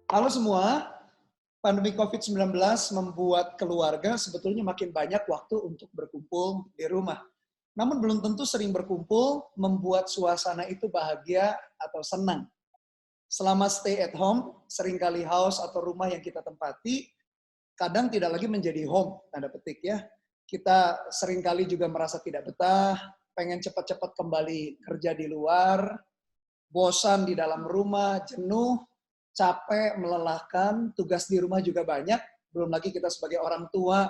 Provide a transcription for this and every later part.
Halo semua, pandemi COVID-19 membuat keluarga sebetulnya makin banyak waktu untuk berkumpul di rumah. Namun belum tentu sering berkumpul membuat suasana itu bahagia atau senang. Selama stay at home, seringkali house atau rumah yang kita tempati kadang tidak lagi menjadi home, tanda petik ya. Kita seringkali juga merasa tidak betah, pengen cepat-cepat kembali kerja di luar, bosan di dalam rumah, jenuh, capek, melelahkan, tugas di rumah juga banyak, belum lagi kita sebagai orang tua,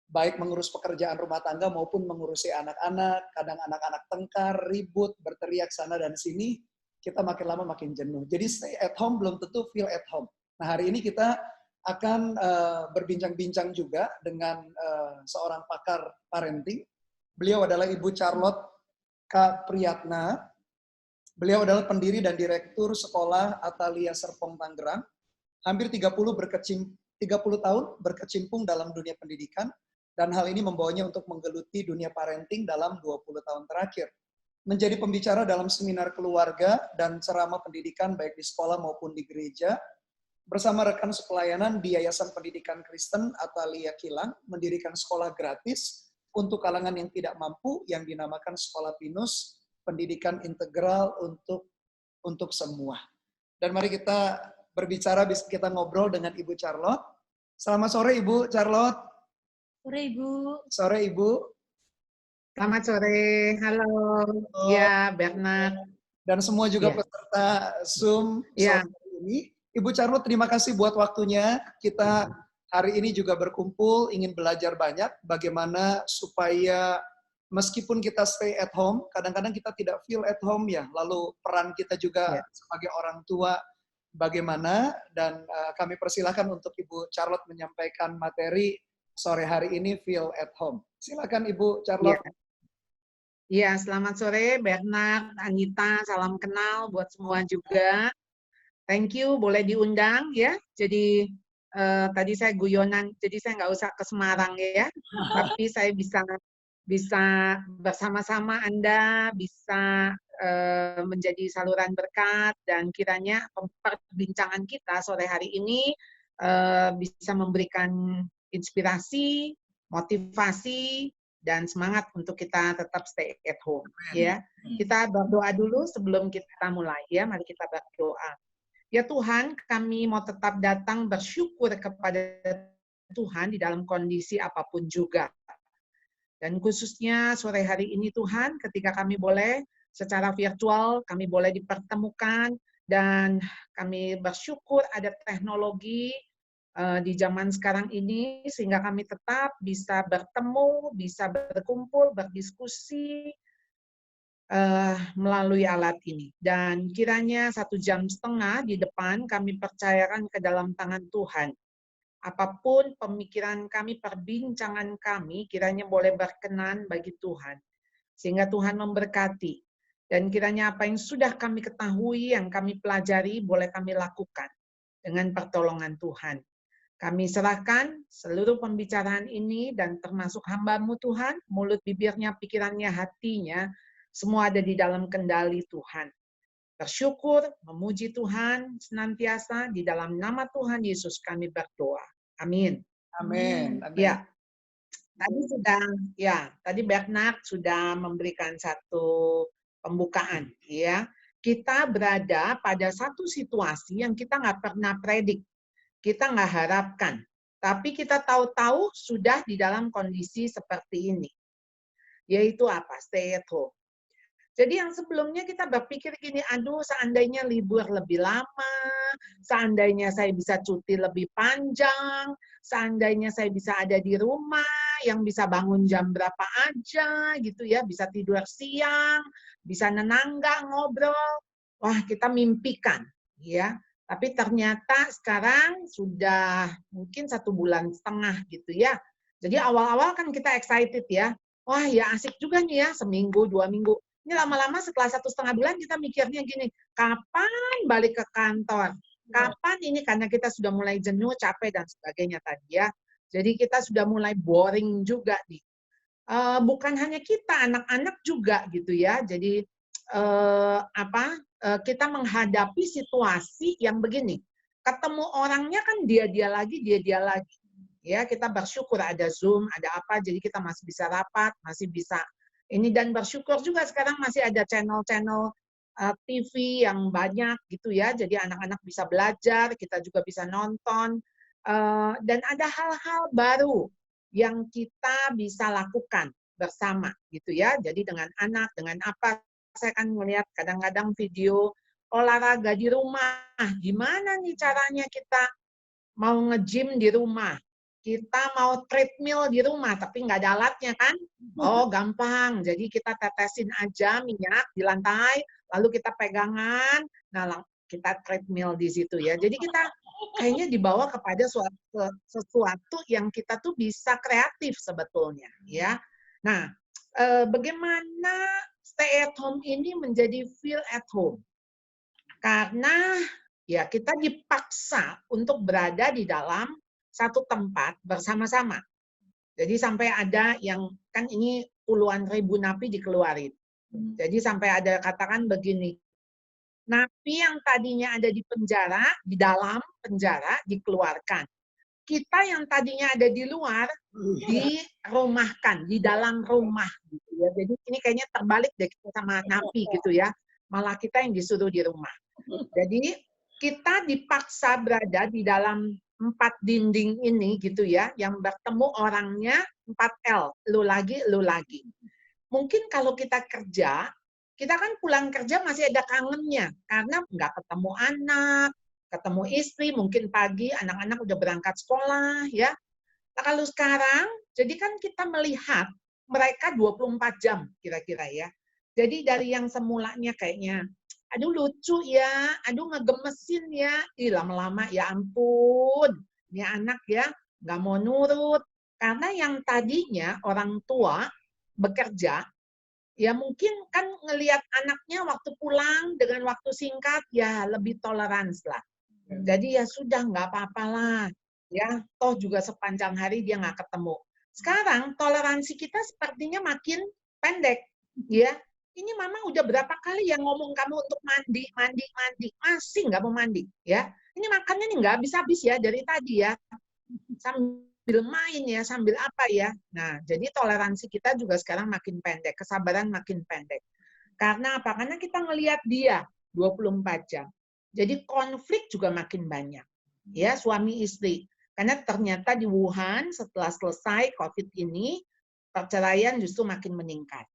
baik mengurus pekerjaan rumah tangga maupun mengurusi anak-anak, kadang anak-anak tengkar, ribut, berteriak sana dan sini, kita makin lama makin jenuh. Jadi stay at home belum tentu feel at home. Nah hari ini kita akan berbincang-bincang juga dengan seorang pakar parenting. Beliau adalah Ibu Charlotte K. Priyatna. Beliau adalah pendiri dan direktur sekolah Atalia Serpong Tangerang. Hampir 30 tahun berkecimpung dalam dunia pendidikan, dan hal ini membawanya untuk menggeluti dunia parenting dalam 20 tahun terakhir. Menjadi pembicara dalam seminar keluarga dan ceramah pendidikan baik di sekolah maupun di gereja. Bersama rekan sepelayanan di Yayasan Pendidikan Kristen Atalia Kilang, mendirikan sekolah gratis untuk kalangan yang tidak mampu yang dinamakan Sekolah Pinus, pendidikan integral untuk semua. Dan mari kita berbicara, kita ngobrol dengan Ibu Charlotte. Selamat sore Ibu Charlotte. Sore Ibu. Sore Ibu. Selamat sore, halo. Ya, Bernard. Dan semua juga peserta Zoom sore ini. Ibu Charlotte, terima kasih buat waktunya. Kita hari ini juga berkumpul, ingin belajar banyak bagaimana supaya meskipun kita stay at home, kadang-kadang kita tidak feel at home ya. Lalu peran kita juga sebagai orang tua bagaimana, dan kami persilahkan untuk Ibu Charlotte menyampaikan materi sore hari ini, feel at home. Silakan Ibu Charlotte. Iya, selamat sore Bernard, Anita, salam kenal buat semua juga. Thank you, boleh diundang ya. Jadi tadi saya guyonan, jadi saya nggak usah ke Semarang ya, tapi saya bisa bersama-sama Anda, bisa menjadi saluran berkat, dan kiranya perbincangan kita sore hari ini bisa memberikan inspirasi, motivasi, dan semangat untuk kita tetap stay at home. Ya, kita berdoa dulu sebelum kita mulai ya. Mari kita berdoa. Ya Tuhan, kami mau tetap datang bersyukur kepada Tuhan di dalam kondisi apapun juga. Dan khususnya sore hari ini Tuhan, ketika kami boleh secara virtual, kami boleh dipertemukan, dan kami bersyukur ada teknologi di zaman sekarang ini, sehingga kami tetap bisa bertemu, bisa berkumpul, berdiskusi melalui alat ini. Dan kiranya 1,5 jam di depan kami percayakan ke dalam tangan Tuhan. Apapun pemikiran kami, perbincangan kami, kiranya boleh berkenan bagi Tuhan. Sehingga Tuhan memberkati. Dan kiranya apa yang sudah kami ketahui, yang kami pelajari, boleh kami lakukan dengan pertolongan Tuhan. Kami serahkan seluruh pembicaraan ini, dan termasuk hamba-Mu Tuhan, mulut, bibirnya, pikirannya, hatinya, semua ada di dalam kendali Tuhan. Bersyukur, memuji Tuhan senantiasa, di dalam nama Tuhan Yesus kami berdoa. Amin. Amin. Ya, tadi Bernard sudah memberikan satu pembukaan. Ya, kita berada pada satu situasi yang kita nggak pernah predik, kita nggak harapkan, tapi kita tahu-tahu sudah di dalam kondisi seperti ini. Yaitu apa? Stay at home. Jadi yang sebelumnya kita berpikir gini, aduh seandainya libur lebih lama, seandainya saya bisa cuti lebih panjang, seandainya saya bisa ada di rumah, yang bisa bangun jam berapa aja gitu ya, bisa tidur siang, bisa nenangga, ngobrol. Wah, kita mimpikan ya. Tapi ternyata sekarang sudah mungkin 1,5 bulan gitu ya. Jadi awal-awal kan kita excited ya. Wah ya asik juga nih ya, seminggu, 2 minggu. Ini lama-lama setelah 1,5 bulan kita mikirnya gini, kapan balik ke kantor? Kapan ini, karena kita sudah mulai jenuh, capek, dan sebagainya tadi ya. Jadi kita sudah mulai boring juga nih. Bukan hanya kita, anak-anak juga gitu ya. Jadi kita menghadapi situasi yang begini. ketemu orangnya kan dia lagi, dia lagi. Ya, kita bersyukur ada Zoom, ada apa, jadi kita masih bisa rapat, masih bisa ini, dan bersyukur juga sekarang masih ada channel-channel TV yang banyak gitu ya, jadi anak-anak bisa belajar, kita juga bisa nonton, dan ada hal-hal baru yang kita bisa lakukan bersama gitu ya. Jadi dengan anak, dengan apa, saya kan melihat kadang-kadang video olahraga di rumah. Gimana nih caranya kita mau nge-gym di rumah? Kita mau treadmill di rumah, tapi nggak ada alatnya kan? Oh, gampang. Jadi kita tetesin aja minyak di lantai, lalu kita pegangan, nah kita treadmill di situ ya. Jadi kita kayaknya dibawa kepada sesuatu yang kita tuh bisa kreatif sebetulnya ya. Nah, bagaimana stay at home ini menjadi feel at home? Karena ya kita dipaksa untuk berada di dalam satu tempat bersama-sama. Jadi sampai ada yang, kan ini puluhan ribu napi dikeluarin. Jadi sampai ada katakan begini, napi yang tadinya ada di penjara, di dalam penjara dikeluarkan. Kita yang tadinya ada di luar dirumahkan, di dalam rumah gitu ya. Jadi ini kayaknya terbalik deh kita sama napi gitu ya. Malah kita yang disuruh di rumah. Jadi kita dipaksa berada di dalam 4 dinding ini gitu ya, yang bertemu orangnya 4L, lu lagi, lu lagi. Mungkin kalau kita kerja, kita kan pulang kerja masih ada kangennya, karena nggak ketemu anak, ketemu istri, mungkin pagi anak-anak udah berangkat sekolah ya. Nah, kalau sekarang, jadi kan kita melihat mereka 24 jam kira-kira ya. Jadi dari yang semulanya kayaknya, aduh lucu ya, aduh ngegemesin ya, lama-lama ya ampun, ini anak ya nggak mau nurut. Karena yang tadinya orang tua bekerja, ya mungkin kan ngelihat anaknya waktu pulang dengan waktu singkat, ya lebih tolerans lah. Jadi ya sudah, nggak apa-apalah. Ya, toh juga sepanjang hari dia nggak ketemu. Sekarang toleransi kita sepertinya makin pendek. Ya, ini mama udah berapa kali yang ngomong kamu untuk mandi, masih nggak mau mandi. Ya, ini makannya nih nggak habis-habis ya dari tadi ya. Sambil main ya, sambil apa ya. Nah, jadi toleransi kita juga sekarang makin pendek, kesabaran makin pendek. Karena apa? Karena kita ngelihat dia 24 jam. Jadi konflik juga makin banyak. Ya, suami istri. Karena ternyata di Wuhan setelah selesai COVID ini, perceraian justru makin meningkat.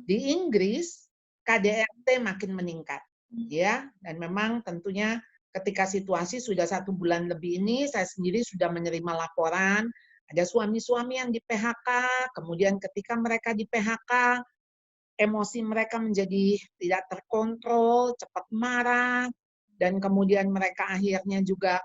Di Inggris, KDRT makin meningkat. Ya, dan memang tentunya ketika situasi sudah 1 bulan lebih ini, saya sendiri sudah menerima laporan, ada suami-suami yang di PHK, kemudian ketika mereka di PHK, emosi mereka menjadi tidak terkontrol, cepat marah, dan kemudian mereka akhirnya juga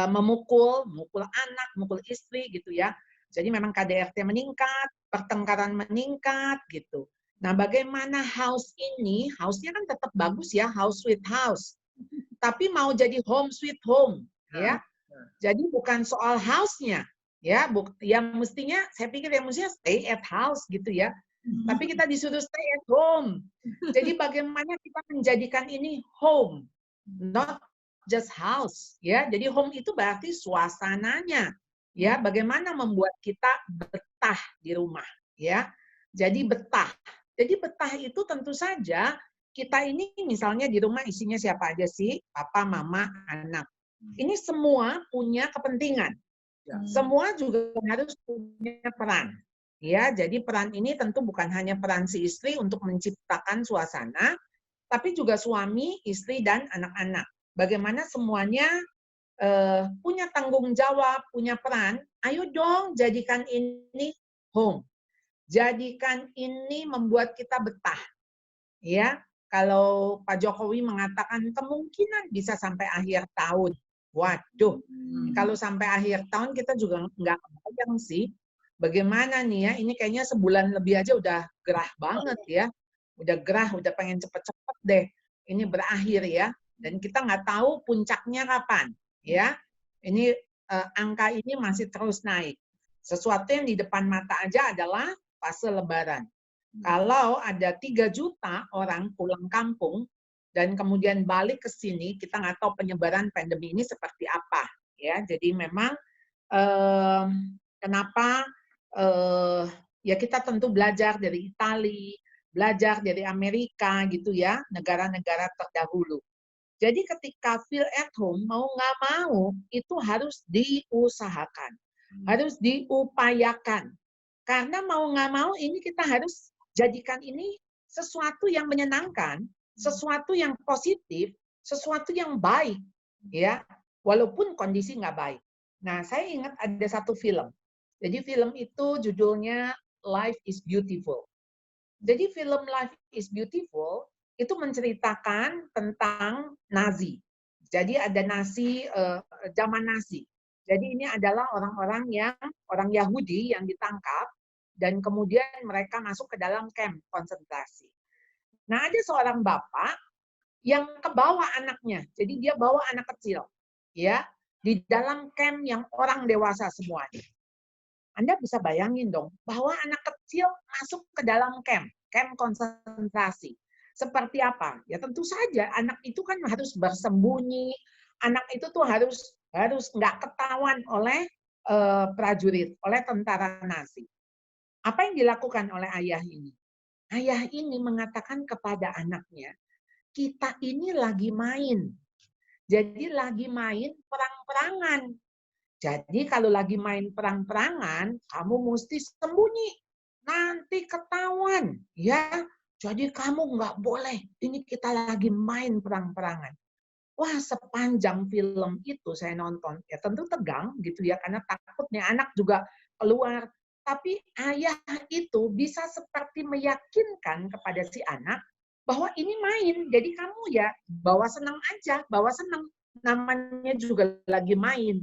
memukul anak, mukul istri gitu ya. Jadi memang KDRT meningkat, pertengkaran meningkat gitu. Nah, bagaimana house ini, house-nya kan tetap bagus ya, house sweet house. Tapi mau jadi home sweet home, ya. Jadi bukan soal house-nya, ya. Yang mestinya, saya pikir yang mestinya stay at house gitu ya. Tapi kita disuruh stay at home. Jadi bagaimana kita menjadikan ini home, not just house, ya. Jadi home itu berarti suasananya, ya. Bagaimana membuat kita betah di rumah, ya. Jadi betah. Jadi betah itu tentu saja kita ini misalnya di rumah isinya siapa aja sih? Papa, mama, anak. Ini semua punya kepentingan. Semua juga harus punya peran. Ya, jadi peran ini tentu bukan hanya peran si istri untuk menciptakan suasana, tapi juga suami, istri, dan anak-anak. Bagaimana semuanya punya tanggung jawab, punya peran. Ayo dong jadikan ini home. Jadikan ini membuat kita betah. Ya, kalau Pak Jokowi mengatakan kemungkinan bisa sampai akhir tahun. Waduh, kalau sampai akhir tahun kita juga nggak kebayang sih. Bagaimana nih ya, ini kayaknya sebulan lebih aja udah gerah banget ya. Udah gerah, udah pengen cepet-cepet deh. Ini berakhir ya. Dan kita nggak tahu puncaknya kapan. Ya, ini angka ini masih terus naik. Sesuatu yang di depan mata aja adalah fase Lebaran. Kalau ada 3 juta orang pulang kampung dan kemudian balik ke sini, kita nggak tahu penyebaran pandemi ini seperti apa. Ya, jadi memang kenapa ya kita tentu belajar dari Italia, belajar dari Amerika gitu ya, negara-negara terdahulu. Jadi ketika feel at home, mau nggak mau, itu harus diusahakan. Harus diupayakan. Karena mau nggak mau, ini kita harus jadikan ini sesuatu yang menyenangkan, sesuatu yang positif, sesuatu yang baik. Ya, walaupun kondisi nggak baik. Nah, saya ingat ada satu film. Jadi film itu judulnya Life is Beautiful. Jadi film Life is Beautiful itu menceritakan tentang Nazi. Jadi ada Nazi, zaman Nazi. Jadi ini adalah orang-orang orang Yahudi yang ditangkap dan kemudian mereka masuk ke dalam kamp konsentrasi. Nah, ada seorang bapak yang kebawa anaknya. Jadi dia bawa anak kecil, ya, di dalam kamp yang orang dewasa semuanya. Anda bisa bayangin dong, bahwa anak kecil masuk ke dalam kamp konsentrasi. Seperti apa? Ya tentu saja anak itu kan harus bersembunyi, anak itu tuh harus nggak ketahuan oleh prajurit, oleh tentara Nazi. Apa yang dilakukan oleh ayah ini? Ayah ini mengatakan kepada anaknya, kita ini lagi main. Jadi lagi main perang-perangan. Jadi kalau lagi main perang-perangan, kamu mesti sembunyi. Nanti ketahuan, ya. Jadi kamu nggak boleh. Ini kita lagi main perang-perangan. Wah, sepanjang film itu saya nonton. Ya tentu tegang gitu ya, karena takutnya anak juga keluar. Tapi ayah itu bisa seperti meyakinkan kepada si anak bahwa ini main. Jadi kamu ya bawa senang aja, bawa senang. Namanya juga lagi main.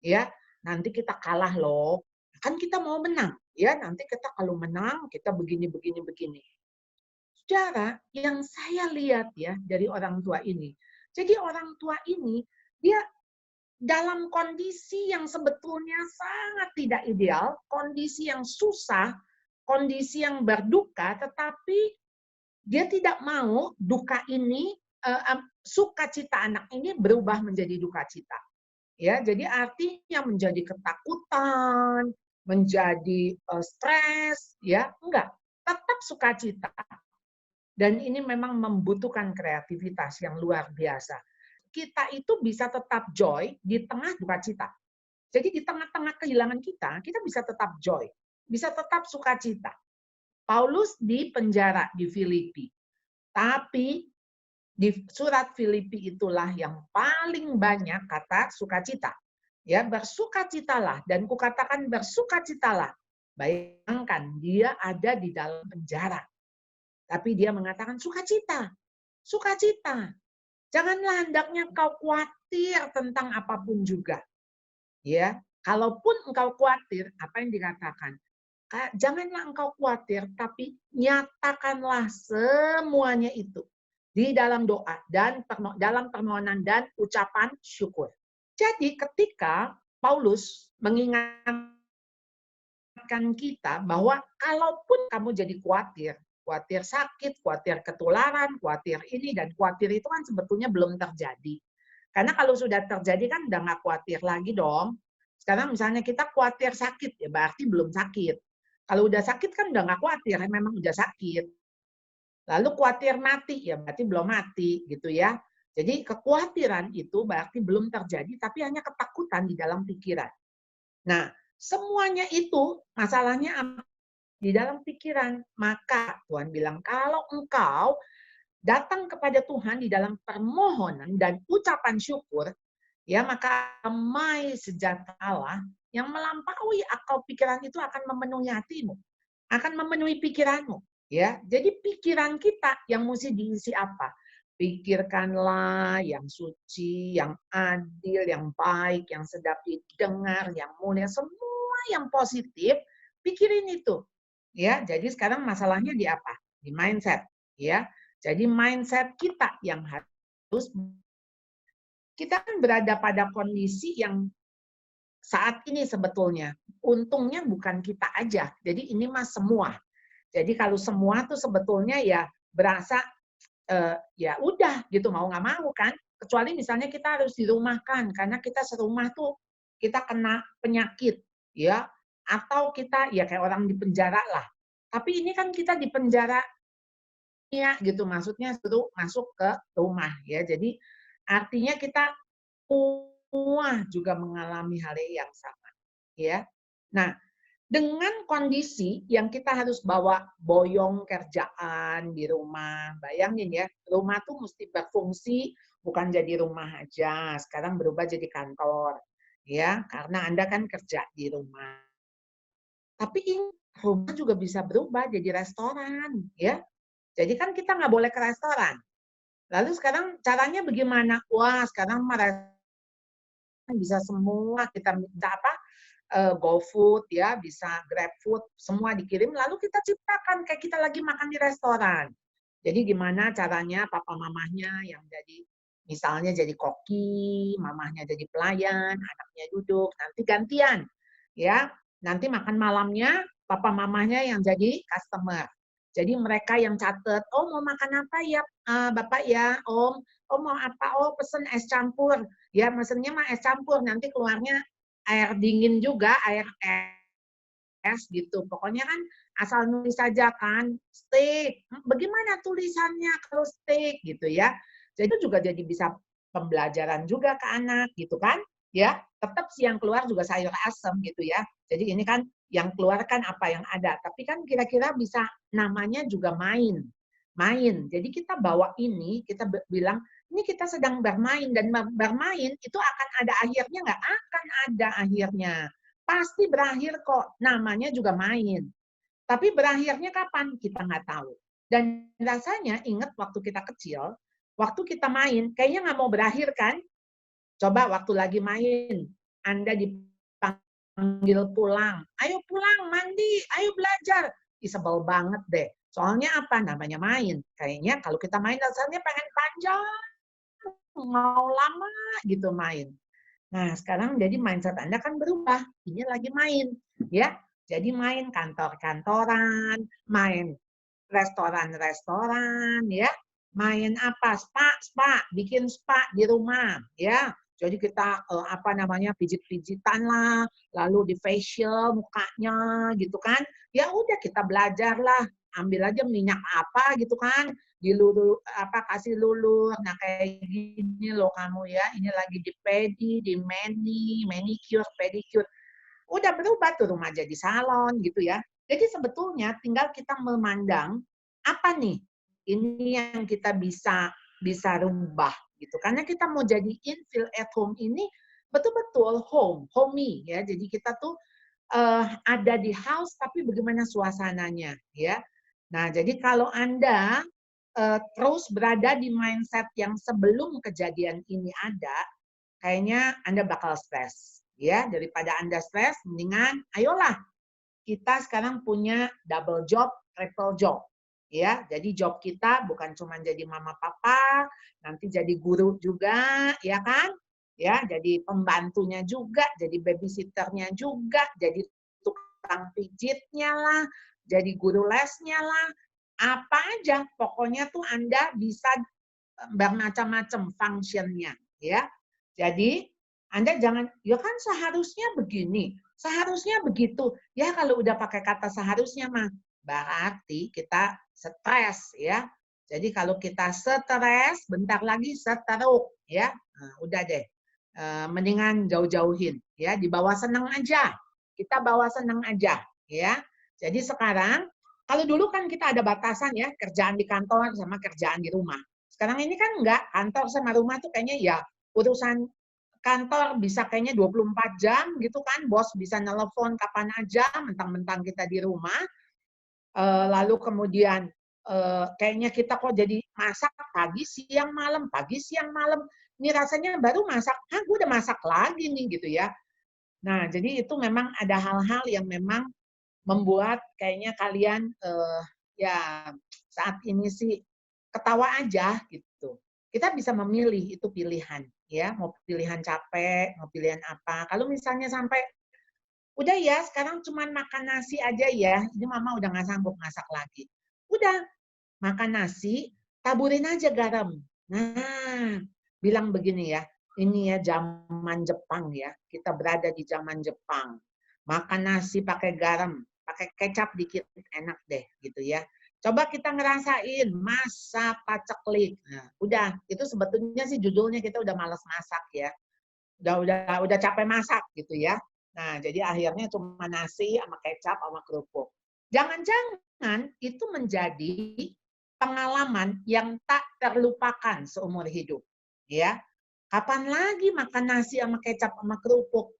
Ya, nanti kita kalah loh. Kan kita mau menang. Ya, nanti kita kalau menang, kita begini. Saudara, yang saya lihat ya dari orang tua ini. Jadi orang tua ini, dia dalam kondisi yang sebetulnya sangat tidak ideal, kondisi yang susah, kondisi yang berduka, tetapi dia tidak mau duka ini, sukacita anak ini berubah menjadi duka cita. Ya, jadi artinya menjadi ketakutan, menjadi stres, ya enggak, tetap sukacita. Dan ini memang membutuhkan kreativitas yang luar biasa. Kita itu bisa tetap joy di tengah duka cita. Jadi di tengah-tengah kehilangan kita bisa tetap joy, bisa tetap sukacita. Paulus di penjara di Filipi, tapi di surat Filipi itulah yang paling banyak kata sukacita. Ya, bersukacitalah, dan kukatakan bersukacitalah. Bayangkan dia ada di dalam penjara. Tapi dia mengatakan sukacita. Sukacita. Janganlah hendaknya kau khawatir tentang apapun juga. Ya, kalaupun engkau khawatir, apa yang dikatakan? Janganlah engkau khawatir, tapi nyatakanlah semuanya itu di dalam doa dan dalam permohonan dan ucapan syukur. Jadi ketika Paulus mengingatkan kita bahwa kalaupun kamu jadi khawatir sakit, khawatir ketularan, khawatir ini dan khawatir itu kan sebetulnya belum terjadi. Karena kalau sudah terjadi kan udah nggak khawatir lagi dong. Sekarang misalnya kita khawatir sakit, ya berarti belum sakit. Kalau udah sakit kan udah nggak khawatir, memang udah sakit. Lalu khawatir mati, ya berarti belum mati gitu ya. Jadi kekhawatiran itu berarti belum terjadi, tapi hanya ketakutan di dalam pikiran. Nah, semuanya itu masalahnya di dalam pikiran. Maka Tuhan bilang, kalau engkau datang kepada Tuhan di dalam permohonan dan ucapan syukur, ya maka damai sejahtera Allah yang melampaui akal pikiran itu akan memenuhi hatimu, akan memenuhi pikiranmu. Ya, jadi pikiran kita yang mesti diisi apa? Pikirkanlah yang suci, yang adil, yang baik, yang sedap didengar, yang mulia, semua yang positif, pikirin itu. Ya, jadi sekarang masalahnya di apa? Di mindset, ya. Jadi mindset kita yang harus, kita kan berada pada kondisi yang saat ini sebetulnya untungnya bukan kita aja. Jadi ini mah semua. Jadi kalau semua tuh sebetulnya ya berasa ya udah gitu, mau nggak mau kan. Kecuali misalnya kita harus dirumahkan karena kita serumah tuh kita kena penyakit, ya, atau kita ya kayak orang di penjara lah. Tapi ini kan kita di penjara ya gitu, maksudnya suruh masuk ke rumah ya. Jadi artinya kita semua juga mengalami hal yang sama, ya. Nah, dengan kondisi yang kita harus bawa boyong kerjaan di rumah, bayangin ya, rumah tuh mesti berfungsi, bukan jadi rumah aja, sekarang berubah jadi kantor, ya, karena Anda kan kerja di rumah. Tapi ini rumah juga bisa berubah jadi restoran, ya. Jadi kan kita nggak boleh ke restoran. Lalu sekarang caranya bagaimana? Wah, sekarang mah bisa semua kita minta apa? GoFood ya, bisa GrabFood, semua dikirim lalu kita ciptakan kayak kita lagi makan di restoran. Jadi gimana caranya papa mamahnya yang jadi misalnya jadi koki, mamahnya jadi pelayan, anaknya duduk, nanti gantian. Ya, nanti makan malamnya papa mamahnya yang jadi customer. Jadi mereka yang catat, oh mau makan apa ya Bapak ya, Om? Oh mau apa? Oh pesen es campur. Ya mesennya mah es campur, nanti keluarnya air dingin juga, air es gitu. Pokoknya kan asal nulis saja kan, steak. Bagaimana tulisannya kalau steak gitu ya. Jadi itu juga jadi bisa pembelajaran juga ke anak gitu kan. Ya, tetap sih yang keluar juga sayur asem gitu ya. Jadi ini kan yang keluar kan apa yang ada, tapi kan kira-kira bisa namanya juga main. Main. Jadi kita bawa ini, kita bilang ini kita sedang bermain dan bermain itu akan ada akhirnya nggak? Akan ada akhirnya. Pasti berakhir kok, namanya juga main. Tapi berakhirnya kapan? Kita nggak tahu. Dan rasanya ingat waktu kita kecil, waktu kita main, kayaknya nggak mau berakhir kan? Coba waktu lagi main, Anda dipanggil pulang. Ayo pulang, mandi, ayo belajar. Sebel banget deh. Soalnya apa? Namanya main. Kayaknya kalau kita main rasanya pengen panjang, mau lama gitu main. Nah, sekarang jadi mindset Anda kan berubah. Ini lagi main, ya. Jadi main kantor-kantoran, main restoran-restoran, ya. Main apa? Spa, bikin spa di rumah, ya. Jadi kita apa namanya pijit-pijitan lah, lalu di facial mukanya gitu kan. Ya udah kita belajar lah, ambil aja minyak apa gitu kan, dilulur apa kasih lulur. Nah, kayak gini loh kamu ya, ini lagi di pedi, di manicure, pedicure. Udah berubah tuh rumah jadi salon gitu ya. Jadi sebetulnya tinggal kita memandang apa nih ini yang kita bisa bisa rubah gitu. Karena kita mau jadiin feel at home ini betul-betul homey ya. Jadi kita tuh ada di house tapi bagaimana suasananya ya. Nah, jadi kalau Anda terus berada di mindset yang sebelum kejadian ini ada, kayaknya Anda bakal stres. Ya, daripada Anda stres, mendingan ayolah kita sekarang punya double job, triple job. Ya, jadi job kita bukan cuma jadi mama papa, nanti jadi guru juga, ya kan? Ya, jadi pembantunya juga, jadi babysitternya juga, jadi tukang pijitnya lah, jadi guru lesnya lah, apa aja, pokoknya tuh Anda bisa bermacam-macam fungsinya, ya. Jadi Anda jangan, ya kan seharusnya begini, seharusnya begitu. Ya kalau udah pakai kata seharusnya mah berarti kita stres ya. Jadi kalau kita stres, bentar lagi seteruk ya. Nah, udah deh. Mendingan jauh-jauhin ya, dibawa senang aja. Kita bawa senang aja ya. Jadi sekarang kalau dulu kan kita ada batasan ya, kerjaan di kantor sama kerjaan di rumah. Sekarang ini kan enggak, kantor sama rumah tuh kayaknya ya urusan kantor bisa kayaknya 24 jam gitu kan, bos bisa nelpon kapan aja, mentang-mentang kita di rumah. Lalu kemudian kayaknya kita kok jadi masak pagi, siang, malam. Ini rasanya baru masak, gue udah masak lagi nih gitu ya. Nah, jadi itu memang ada hal-hal yang memang membuat kayaknya kalian ya saat ini sih ketawa aja gitu. Kita bisa memilih, itu pilihan ya, mau pilihan capek, mau pilihan apa. Kalau misalnya sampai udah ya sekarang cuma makan nasi aja ya, ini mama udah nggak sanggup masak lagi. Udah makan nasi, taburin aja garam. Nah, bilang begini ya, ini ya zaman Jepang ya, kita berada di zaman Jepang. Makan nasi pakai garam, pakai kecap dikit, enak deh gitu ya. Coba kita ngerasain masak paceklik. Nah, udah, itu sebetulnya sih judulnya kita udah malas masak ya. Udah capek masak gitu ya. Nah, jadi akhirnya cuma nasi sama kecap sama kerupuk. Jangan-jangan itu menjadi pengalaman yang tak terlupakan seumur hidup. Ya, kapan lagi makan nasi sama kecap sama kerupuk?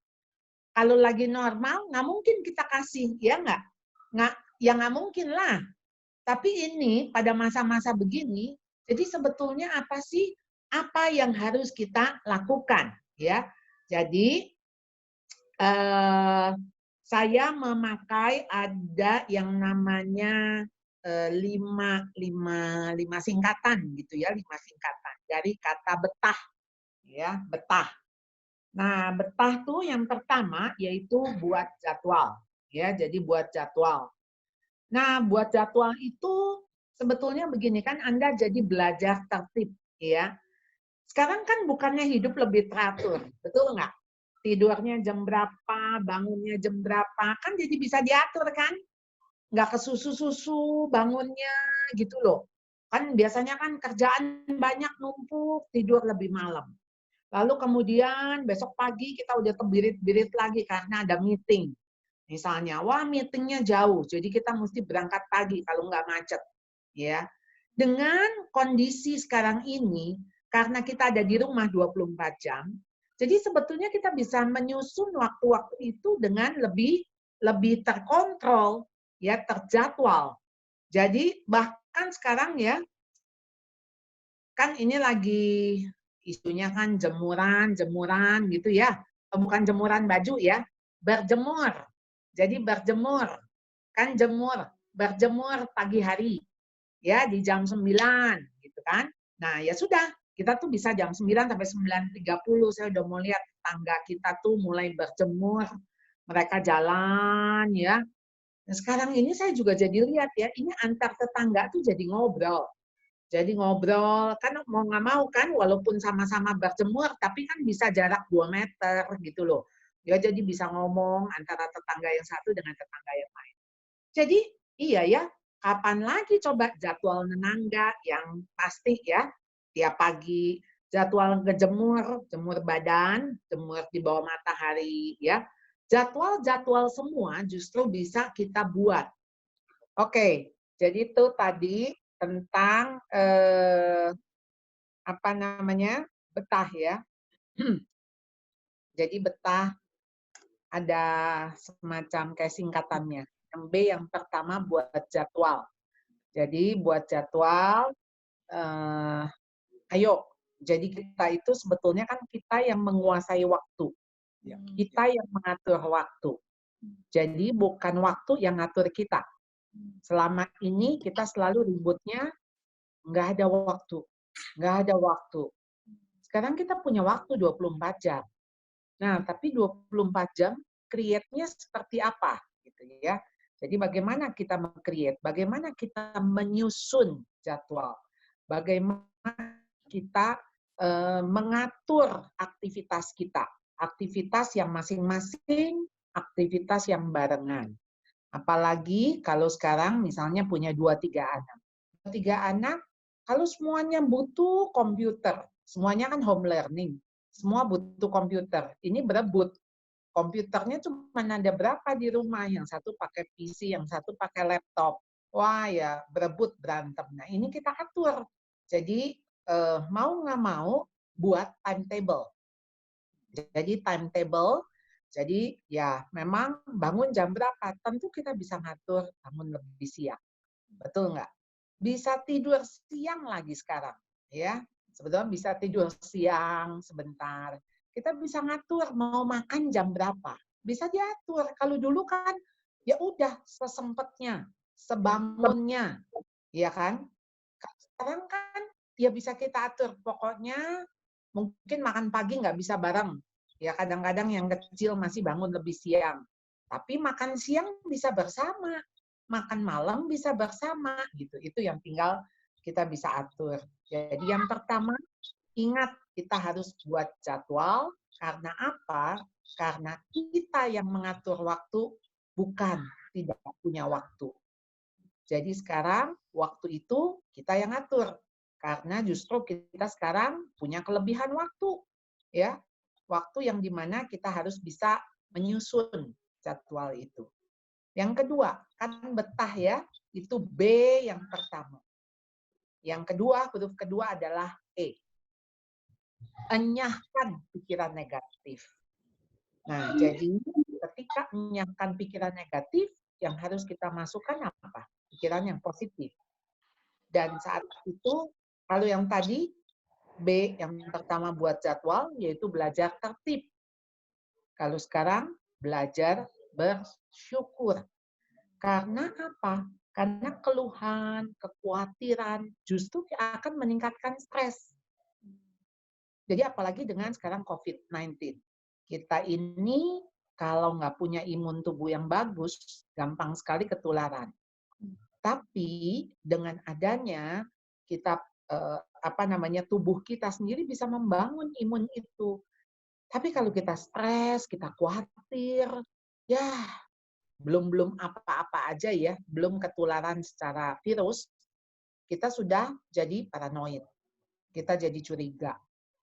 Kalau lagi normal, nggak mungkin kita kasih, ya nggak? Ya nggak mungkin lah. Tapi ini pada masa-masa begini, jadi sebetulnya apa sih? Apa yang harus kita lakukan? Ya, jadi saya memakai ada yang namanya lima singkatan gitu ya, 5 singkatan dari kata betah, ya betah. Nah, betah tuh yang pertama yaitu buat jadwal, ya. Jadi buat jadwal. Nah, buat jadwal itu sebetulnya begini kan, Anda jadi belajar tertib, ya. Sekarang kan bukannya hidup lebih teratur, betul nggak? Tidurnya jam berapa, bangunnya jam berapa, kan jadi bisa diatur kan? Nggak kesusu-susu bangunnya gitu loh. Kan biasanya kan kerjaan banyak numpuk, tidur lebih malam. Lalu kemudian besok pagi kita udah kebirit-birit lagi karena ada meeting. Misalnya, wah meetingnya jauh, jadi kita mesti berangkat pagi kalau nggak macet. Ya, dengan kondisi sekarang ini, karena kita ada di rumah 24 jam, jadi sebetulnya kita bisa menyusun waktu-waktu itu dengan lebih terkontrol, ya terjadwal. Jadi bahkan sekarang ya, kan ini lagi isunya kan jemuran gitu ya. Bukan jemuran baju ya, berjemur. Jadi berjemur, kan berjemur pagi hari. Ya, di jam 9 gitu kan. Nah, ya sudah, kita tuh bisa jam 9 sampai 9.30 saya udah mau lihat tetangga kita tuh mulai berjemur, mereka jalan ya. Nah, sekarang ini saya juga jadi lihat ya, ini antar tetangga tuh jadi ngobrol. Jadi ngobrol, kan mau nggak mau kan, walaupun sama-sama berjemur, tapi kan bisa jarak 2 meter gitu loh. Ya, jadi bisa ngomong antara tetangga yang satu dengan tetangga yang lain. Jadi iya ya, kapan lagi coba jadwal nenangga yang pasti ya, tiap pagi jadwal ngejemur, jemur badan, jemur di bawah matahari ya. Jadwal-jadwal semua justru bisa kita buat. Oke, jadi itu tadi tentang apa namanya? Betah ya. Jadi betah ada semacam kayak singkatannya. Yang B yang pertama buat jadwal. Jadi buat jadwal, ayo. Jadi kita itu sebetulnya kan kita yang menguasai waktu. Kita yang mengatur waktu. Jadi bukan waktu yang ngatur kita. Selama ini kita selalu ributnya nggak ada waktu. Nggak ada waktu. Sekarang kita punya waktu 24 jam. Nah, tapi 24 jam create-nya seperti apa? Gitu ya. Jadi bagaimana kita meng-create, bagaimana kita menyusun jadwal, bagaimana kita mengatur aktivitas kita, aktivitas yang masing-masing, aktivitas yang barengan. Apalagi kalau sekarang misalnya punya 2-3 anak. 3 anak, kalau semuanya butuh komputer, semuanya kan home learning, semua butuh komputer. Ini berebut. Komputernya cuma ada berapa di rumah, yang satu pakai PC, yang satu pakai laptop. Wah ya, berebut, berantem. Nah ini kita atur. Jadi mau nggak mau buat timetable. Jadi timetable, jadi ya memang bangun jam berapa, tentu kita bisa ngatur bangun lebih siang. Betul nggak? Bisa tidur siang lagi sekarang. Ya, sebetulnya bisa tidur siang sebentar. Kita bisa ngatur mau makan jam berapa. Bisa diatur. Kalau dulu kan ya udah sesempatnya, sebangunnya, ya kan? Sekarang kan ya bisa kita atur. Pokoknya mungkin makan pagi nggak bisa bareng. Ya kadang-kadang yang kecil masih bangun lebih siang. Tapi makan siang bisa bersama, makan malam bisa bersama gitu. Itu yang tinggal kita bisa atur. Jadi yang pertama, ingat kita harus buat jadwal. Karena apa? Karena kita yang mengatur waktu, bukan tidak punya waktu. Jadi sekarang waktu itu kita yang atur. Karena justru kita sekarang punya kelebihan waktu. Ya, waktu yang dimana kita harus bisa menyusun jadwal itu. Yang kedua, kan betah ya, itu B yang pertama. Yang kedua, huruf kedua adalah E. Enyahkan pikiran negatif. Nah, jadi ketika enyahkan pikiran negatif, yang harus kita masukkan apa? Pikiran yang positif. Dan saat itu, kalau yang tadi, B yang pertama buat jadwal, yaitu belajar tertib. Kalau sekarang, belajar bersyukur. Karena apa? Karena keluhan, kekhawatiran justru akan meningkatkan stres. Jadi apalagi dengan sekarang COVID-19. Kita ini kalau nggak punya imun tubuh yang bagus, gampang sekali ketularan. Tapi dengan adanya kita tubuh kita sendiri bisa membangun imun itu. Tapi kalau kita stres, kita khawatir, ya belum apa-apa aja ya, belum ketularan secara virus, kita sudah jadi paranoid, kita jadi curiga,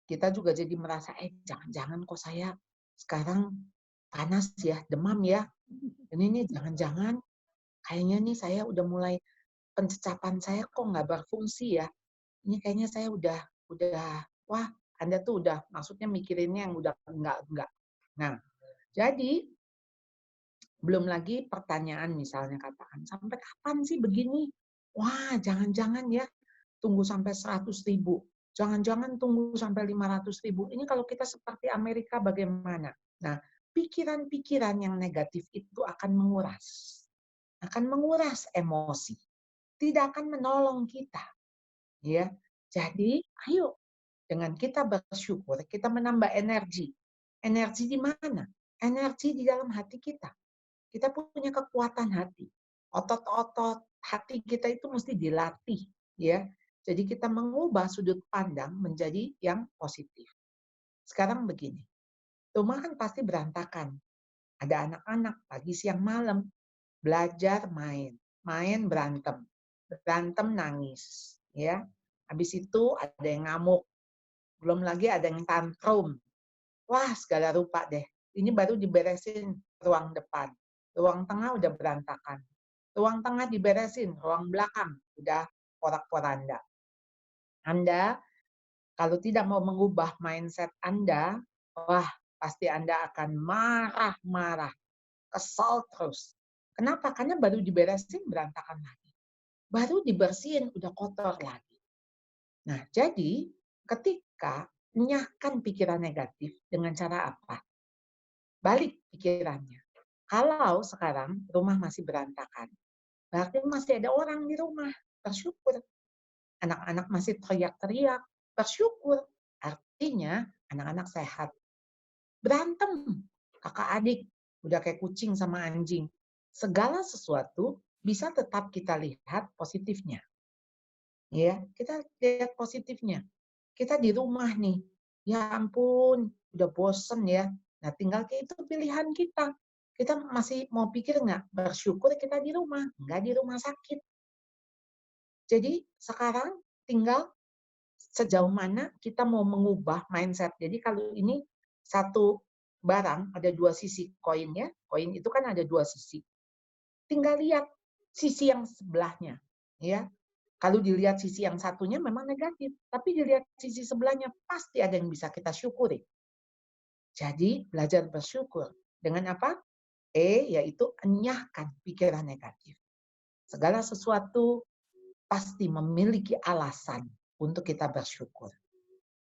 kita juga jadi merasa, jangan-jangan kok saya sekarang panas ya, demam ya, ini nih jangan-jangan kayaknya nih saya udah mulai pencecapan saya kok nggak berfungsi ya, ini kayaknya saya udah, wah Anda tuh udah maksudnya mikirinnya yang udah enggak. Nah, jadi belum lagi pertanyaan misalnya katakan, sampai kapan sih begini? Wah, jangan-jangan ya tunggu sampai 100.000. Jangan-jangan tunggu sampai 500.000. Ini kalau kita seperti Amerika bagaimana? Nah, pikiran-pikiran yang negatif itu akan menguras emosi. Tidak akan menolong kita. Ya. Jadi, ayo dengan kita bersyukur, kita menambah energi. Energi di mana? Energi di dalam hati kita. Kita punya kekuatan hati. Otot-otot hati kita itu mesti dilatih, ya. Jadi kita mengubah sudut pandang menjadi yang positif. Sekarang begini, rumah kan pasti berantakan. Ada anak-anak pagi siang malam belajar main berantem, nangis, ya. Habis itu ada yang ngamuk, belum lagi ada yang tantrum. Wah, segala rupa deh. Ini baru diberesin ruang depan. Ruang tengah udah berantakan. Ruang tengah diberesin, ruang belakang udah porak-poranda. Anda kalau tidak mau mengubah mindset Anda, wah pasti Anda akan marah-marah, kesal terus. Kenapa? Karena baru diberesin berantakan lagi. Baru dibersihin udah kotor lagi. Nah, jadi ketika menyahkan pikiran negatif dengan cara apa? Balik pikirannya. Kalau sekarang rumah masih berantakan, berarti masih ada orang di rumah, bersyukur. Anak-anak masih teriak-teriak, bersyukur. Artinya anak-anak sehat. Berantem, kakak adik, udah kayak kucing sama anjing. Segala sesuatu bisa tetap kita lihat positifnya. Ya, kita lihat positifnya. Kita di rumah nih, ya ampun, udah bosen ya. Nah, tinggal itu pilihan kita. Kita masih mau pikir nggak? Bersyukur kita di rumah, nggak di rumah sakit. Jadi sekarang tinggal sejauh mana kita mau mengubah mindset. Jadi kalau ini satu barang, ada dua sisi koin ya. Koin itu kan ada dua sisi. Tinggal lihat sisi yang sebelahnya. Ya, kalau dilihat sisi yang satunya memang negatif, tapi dilihat sisi sebelahnya pasti ada yang bisa kita syukuri. Jadi belajar bersyukur. Dengan apa? Yaitu enyahkan pikiran negatif. Segala sesuatu pasti memiliki alasan untuk kita bersyukur.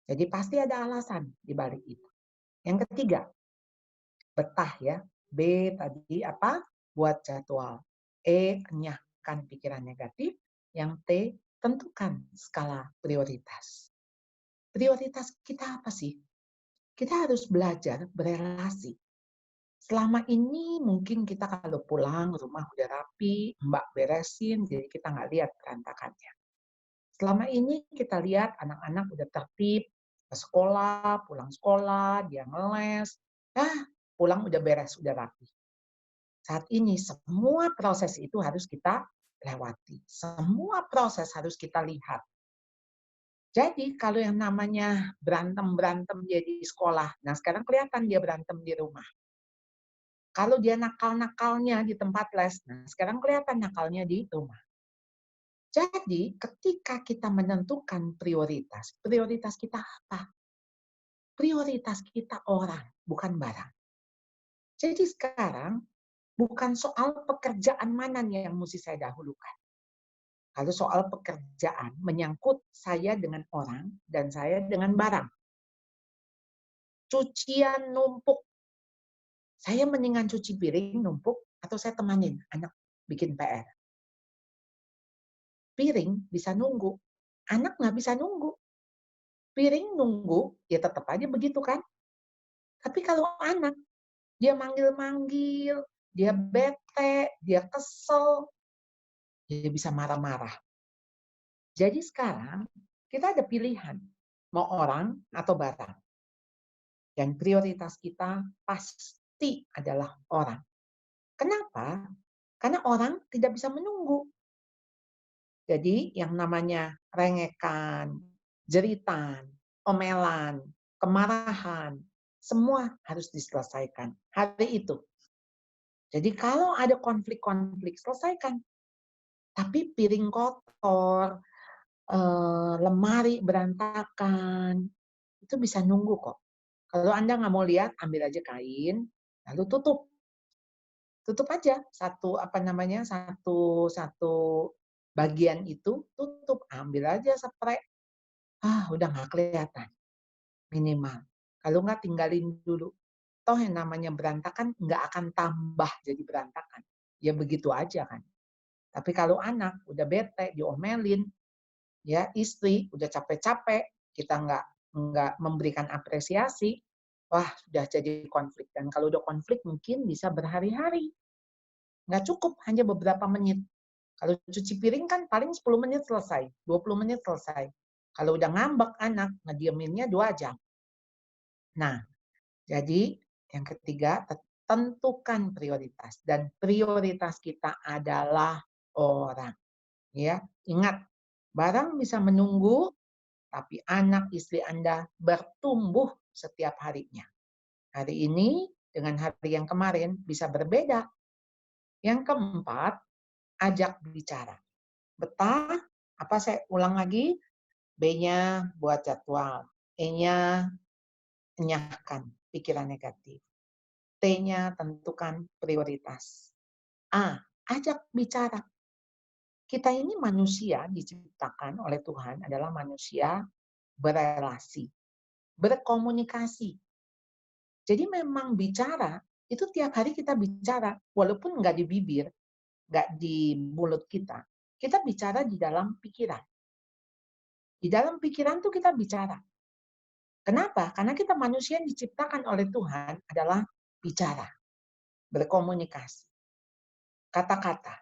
Jadi pasti ada alasan di balik itu. Yang ketiga, betah ya. B tadi apa? Buat jadwal. Enyahkan pikiran negatif. Yang T, tentukan skala prioritas. Prioritas kita apa sih? Kita harus belajar berelasi. Selama ini mungkin kita kalau pulang rumah udah rapi, Mbak beresin, jadi kita nggak lihat berantakannya. Selama ini kita lihat anak-anak udah tertib, ke sekolah, pulang sekolah, dia ngeles, pulang udah beres, udah rapi. Saat ini semua proses itu harus kita lewati. Semua proses harus kita lihat. Jadi kalau yang namanya berantem-berantem dia di sekolah, nah sekarang kelihatan dia berantem di rumah. Kalau dia nakal-nakalnya di tempat les, nah sekarang kelihatan nakalnya di rumah. Jadi ketika kita menentukan prioritas, prioritas kita apa? Prioritas kita orang, bukan barang. Jadi sekarang bukan soal pekerjaan mana yang mesti saya dahulukan. Kalau soal pekerjaan menyangkut saya dengan orang dan saya dengan barang. Cucian numpuk. Saya mendingan cuci piring numpuk atau saya temanin anak bikin PR. Piring bisa nunggu. Anak nggak bisa nunggu. Piring nunggu, ya tetap aja begitu kan. Tapi kalau anak, dia manggil-manggil, dia bete, dia kesel, dia bisa marah-marah. Jadi sekarang kita ada pilihan, mau orang atau barang. Dan prioritas kita pasti adalah orang. Kenapa? Karena orang tidak bisa menunggu. Jadi yang namanya rengekan, jeritan, omelan, kemarahan, semua harus diselesaikan hari itu. Jadi kalau ada konflik-konflik, selesaikan. Tapi piring kotor, lemari berantakan, itu bisa nunggu kok. Kalau Anda nggak mau lihat, ambil aja kain, lalu tutup. Tutup aja satu bagian itu, tutup. Ambil aja spray. Udah nggak kelihatan. Minimal. Kalau nggak tinggalin dulu. Toh yang namanya berantakan nggak akan tambah jadi berantakan. Ya begitu aja kan. Tapi kalau anak udah bete, diomelin, ya istri udah capek-capek, kita nggak memberikan apresiasi, wah sudah jadi konflik. Dan kalau udah konflik mungkin bisa berhari-hari. Nggak cukup hanya beberapa menit. Kalau cuci piring kan paling 10 menit selesai, 20 menit selesai. Kalau udah ngambek anak, ngedieminnya 2 jam. Nah, jadi yang ketiga, tentukan prioritas. Dan prioritas kita adalah orang. Ya, ingat, barang bisa menunggu, tapi anak istri Anda bertumbuh setiap harinya. Hari ini dengan hari yang kemarin bisa berbeda. Yang keempat, ajak bicara. Betah, apa saya ulang lagi? B-nya buat jadwal. E-nya enyahkan pikiran negatif. T-nya tentukan prioritas. A, ajak bicara. Kita ini manusia diciptakan oleh Tuhan adalah manusia berelasi, berkomunikasi. Jadi memang bicara, itu tiap hari kita bicara, walaupun nggak di bibir, nggak di mulut kita. Kita bicara di dalam pikiran. Di dalam pikiran tuh kita bicara. Kenapa? Karena kita manusia yang diciptakan oleh Tuhan adalah bicara, berkomunikasi. Kata-kata.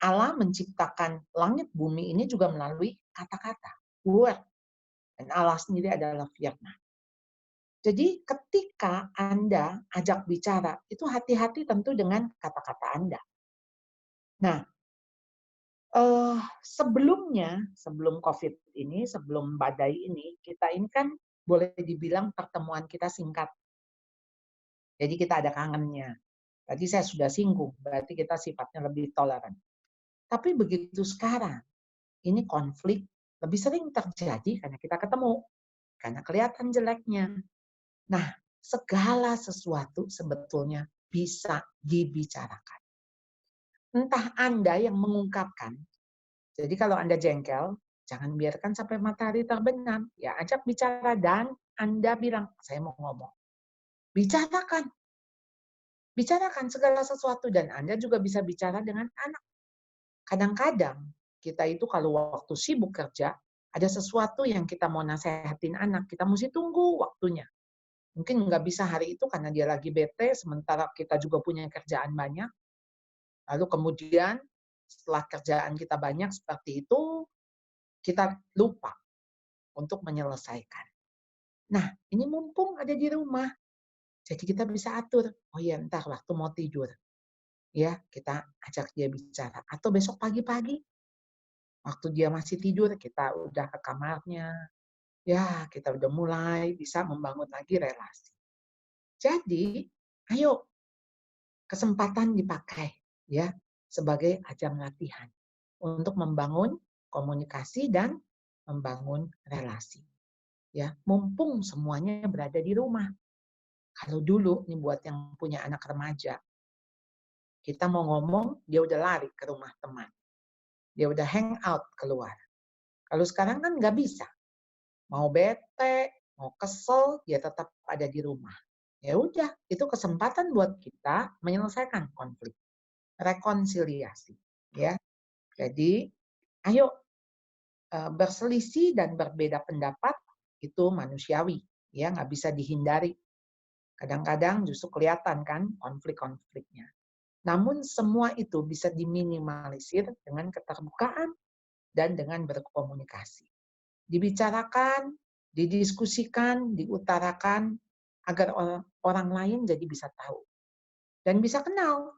Allah menciptakan langit bumi ini juga melalui kata-kata, word. Dan Allah sendiri adalah firman. Jadi ketika Anda ajak bicara, itu hati-hati tentu dengan kata-kata Anda. Nah, sebelum COVID ini, sebelum badai ini, kita ini kan boleh dibilang pertemuan kita singkat. Jadi kita ada kangennya. Tadi saya sudah singgung, berarti kita sifatnya lebih toleran. Tapi begitu sekarang, ini konflik lebih sering terjadi karena kita ketemu. Karena kelihatan jeleknya. Nah, segala sesuatu sebetulnya bisa dibicarakan. Entah Anda yang mengungkapkan. Jadi kalau Anda jengkel, jangan biarkan sampai matahari terbenam. Ya, ajak bicara dan Anda bilang, saya mau ngomong. Bicarakan. Bicarakan segala sesuatu dan Anda juga bisa bicara dengan anak. Kadang-kadang kita itu kalau waktu sibuk kerja, ada sesuatu yang kita mau nasehatin anak, kita mesti tunggu waktunya. Mungkin nggak bisa hari itu karena dia lagi bete, sementara kita juga punya kerjaan banyak. Lalu kemudian setelah kerjaan kita banyak seperti itu, kita lupa untuk menyelesaikan. Nah, ini mumpung ada di rumah, jadi kita bisa atur. Oh ya, entar waktu mau tidur, ya kita ajak dia bicara. Atau besok pagi-pagi, waktu dia masih tidur, kita udah ke kamarnya, ya kita udah mulai bisa membangun lagi relasi. Jadi, ayo kesempatan dipakai ya sebagai ajang latihan untuk membangun komunikasi dan membangun relasi. Ya, mumpung semuanya berada di rumah. Kalau dulu nih buat yang punya anak remaja, kita mau ngomong, dia udah lari ke rumah teman. Dia udah hang out keluar. Kalau sekarang kan nggak bisa. Mau bete, mau kesel, dia tetap ada di rumah. Ya udah, itu kesempatan buat kita menyelesaikan konflik, rekonsiliasi. Ya, jadi ayo berselisih dan berbeda pendapat itu manusiawi, ya nggak bisa dihindari. Kadang-kadang justru kelihatan kan konflik-konfliknya. Namun semua itu bisa diminimalisir dengan keterbukaan dan dengan berkomunikasi. Dibicarakan, didiskusikan, diutarakan agar orang lain jadi bisa tahu dan bisa kenal.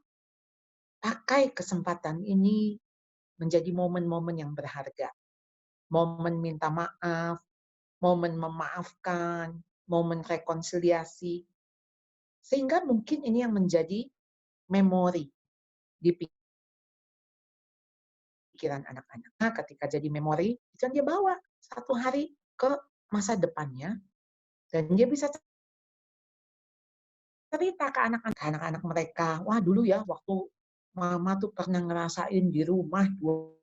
Pakai kesempatan ini menjadi momen-momen yang berharga. Momen minta maaf, momen memaafkan, momen rekonsiliasi. Sehingga mungkin ini yang menjadi memori di pikiran anak-anak. Nah, ketika jadi memori, itu dia bawa satu hari ke masa depannya, dan dia bisa cerita ke anak-anak mereka. Wah, dulu ya waktu mama tuh pernah ngerasain di rumah 2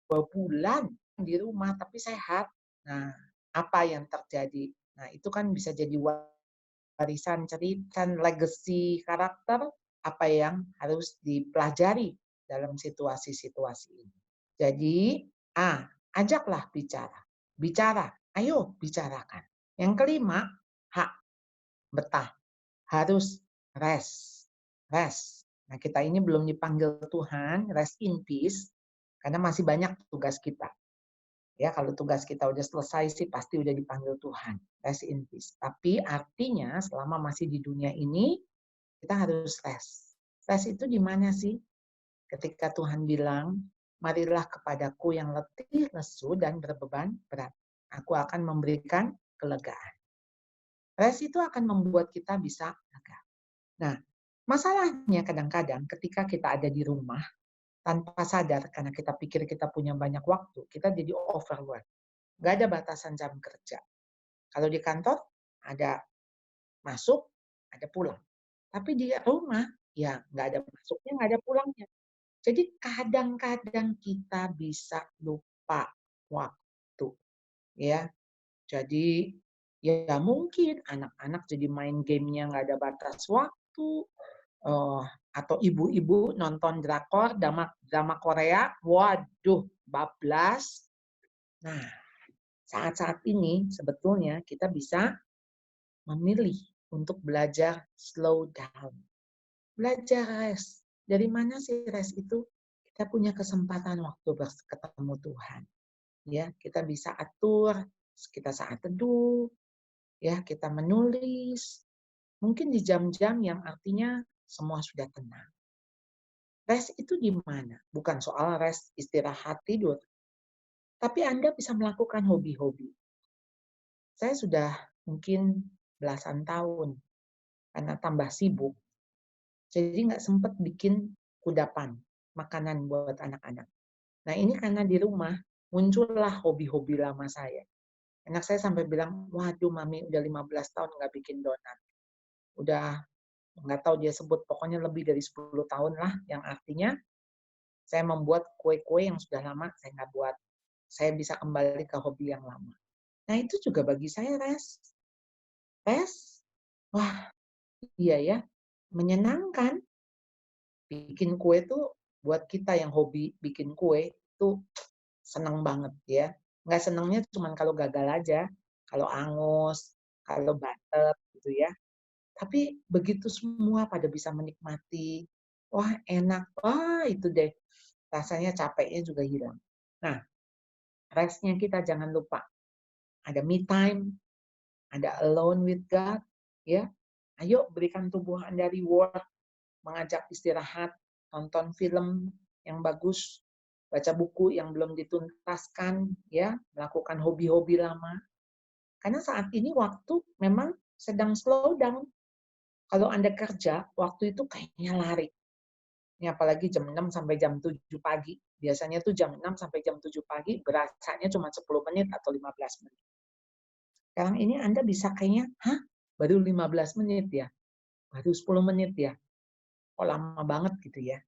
bulan di rumah tapi sehat. Nah, apa yang terjadi? Nah, itu kan bisa jadi warisan cerita, legacy karakter apa yang harus dipelajari dalam situasi-situasi ini. Jadi, ajaklah bicara. Bicara, ayo bicarakan. Yang kelima, hak betah. Harus rest. Rest. Nah, kita ini belum dipanggil Tuhan, rest in peace, karena masih banyak tugas kita. Ya, kalau tugas kita udah selesai sih pasti udah dipanggil Tuhan, rest in peace. Tapi artinya selama masih di dunia ini, kita harus rest. Rest itu di mana sih? Ketika Tuhan bilang, marilah kepadaku yang letih, lesu, dan berbeban berat. Aku akan memberikan kelegaan. Rest itu akan membuat kita bisa lega. Nah, masalahnya kadang-kadang ketika kita ada di rumah, tanpa sadar karena kita pikir kita punya banyak waktu, kita jadi overwork. Nggak ada batasan jam kerja. Kalau di kantor, ada masuk, ada pulang. Tapi di rumah, ya nggak ada masuknya, nggak ada pulangnya. Jadi kadang-kadang kita bisa lupa waktu. Ya, jadi ya mungkin anak-anak jadi main gamenya nggak ada batas waktu, atau ibu-ibu nonton drakor, drama Korea, waduh, bablas. Nah, saat-saat ini sebetulnya kita bisa memilih untuk belajar slow down. Belajar rest. Dari mana sih rest itu? Kita punya kesempatan waktu ketemu Tuhan. Ya, kita bisa atur, kita saat teduh, ya, kita menulis. Mungkin di jam-jam yang artinya semua sudah tenang. Rest itu di mana? Bukan soal rest istirahat tidur, tapi Anda bisa melakukan hobi-hobi. Saya sudah mungkin belasan tahun karena tambah sibuk, jadi nggak sempat bikin kudapan makanan buat anak-anak. Nah ini karena di rumah muncullah hobi-hobi lama saya. Anak saya sampai bilang, waduh mami udah 15 tahun nggak bikin donat. Udah nggak tahu dia sebut, pokoknya lebih dari 10 tahun lah, yang artinya saya membuat kue-kue yang sudah lama saya nggak buat. Saya bisa kembali ke hobi yang lama. Nah itu juga bagi saya rest. Rest, wah iya ya, menyenangkan. Bikin kue tuh buat kita yang hobi bikin kue tuh seneng banget ya. Nggak senengnya cuma kalau gagal aja, kalau angus, kalau batet gitu ya. Tapi begitu semua pada bisa menikmati, wah enak, wah itu deh rasanya capeknya juga hilang. Nah, Restnya kita jangan lupa. Ada me time, ada alone with God, ya. Ayo berikan tubuh Anda reward, mengajak istirahat, nonton film yang bagus, baca buku yang belum dituntaskan, ya, melakukan hobi-hobi lama. Karena saat ini waktu memang sedang slow down. Kalau Anda kerja, waktu itu kayaknya lari. Ini apalagi jam 6 sampai jam 7 pagi. Biasanya tuh jam 6 sampai jam 7 pagi, berasanya cuma 10 menit atau 15 menit. Sekarang ini Anda bisa kayaknya, hah? Baru 15 menit ya? Baru 10 menit ya? Kok lama banget gitu ya?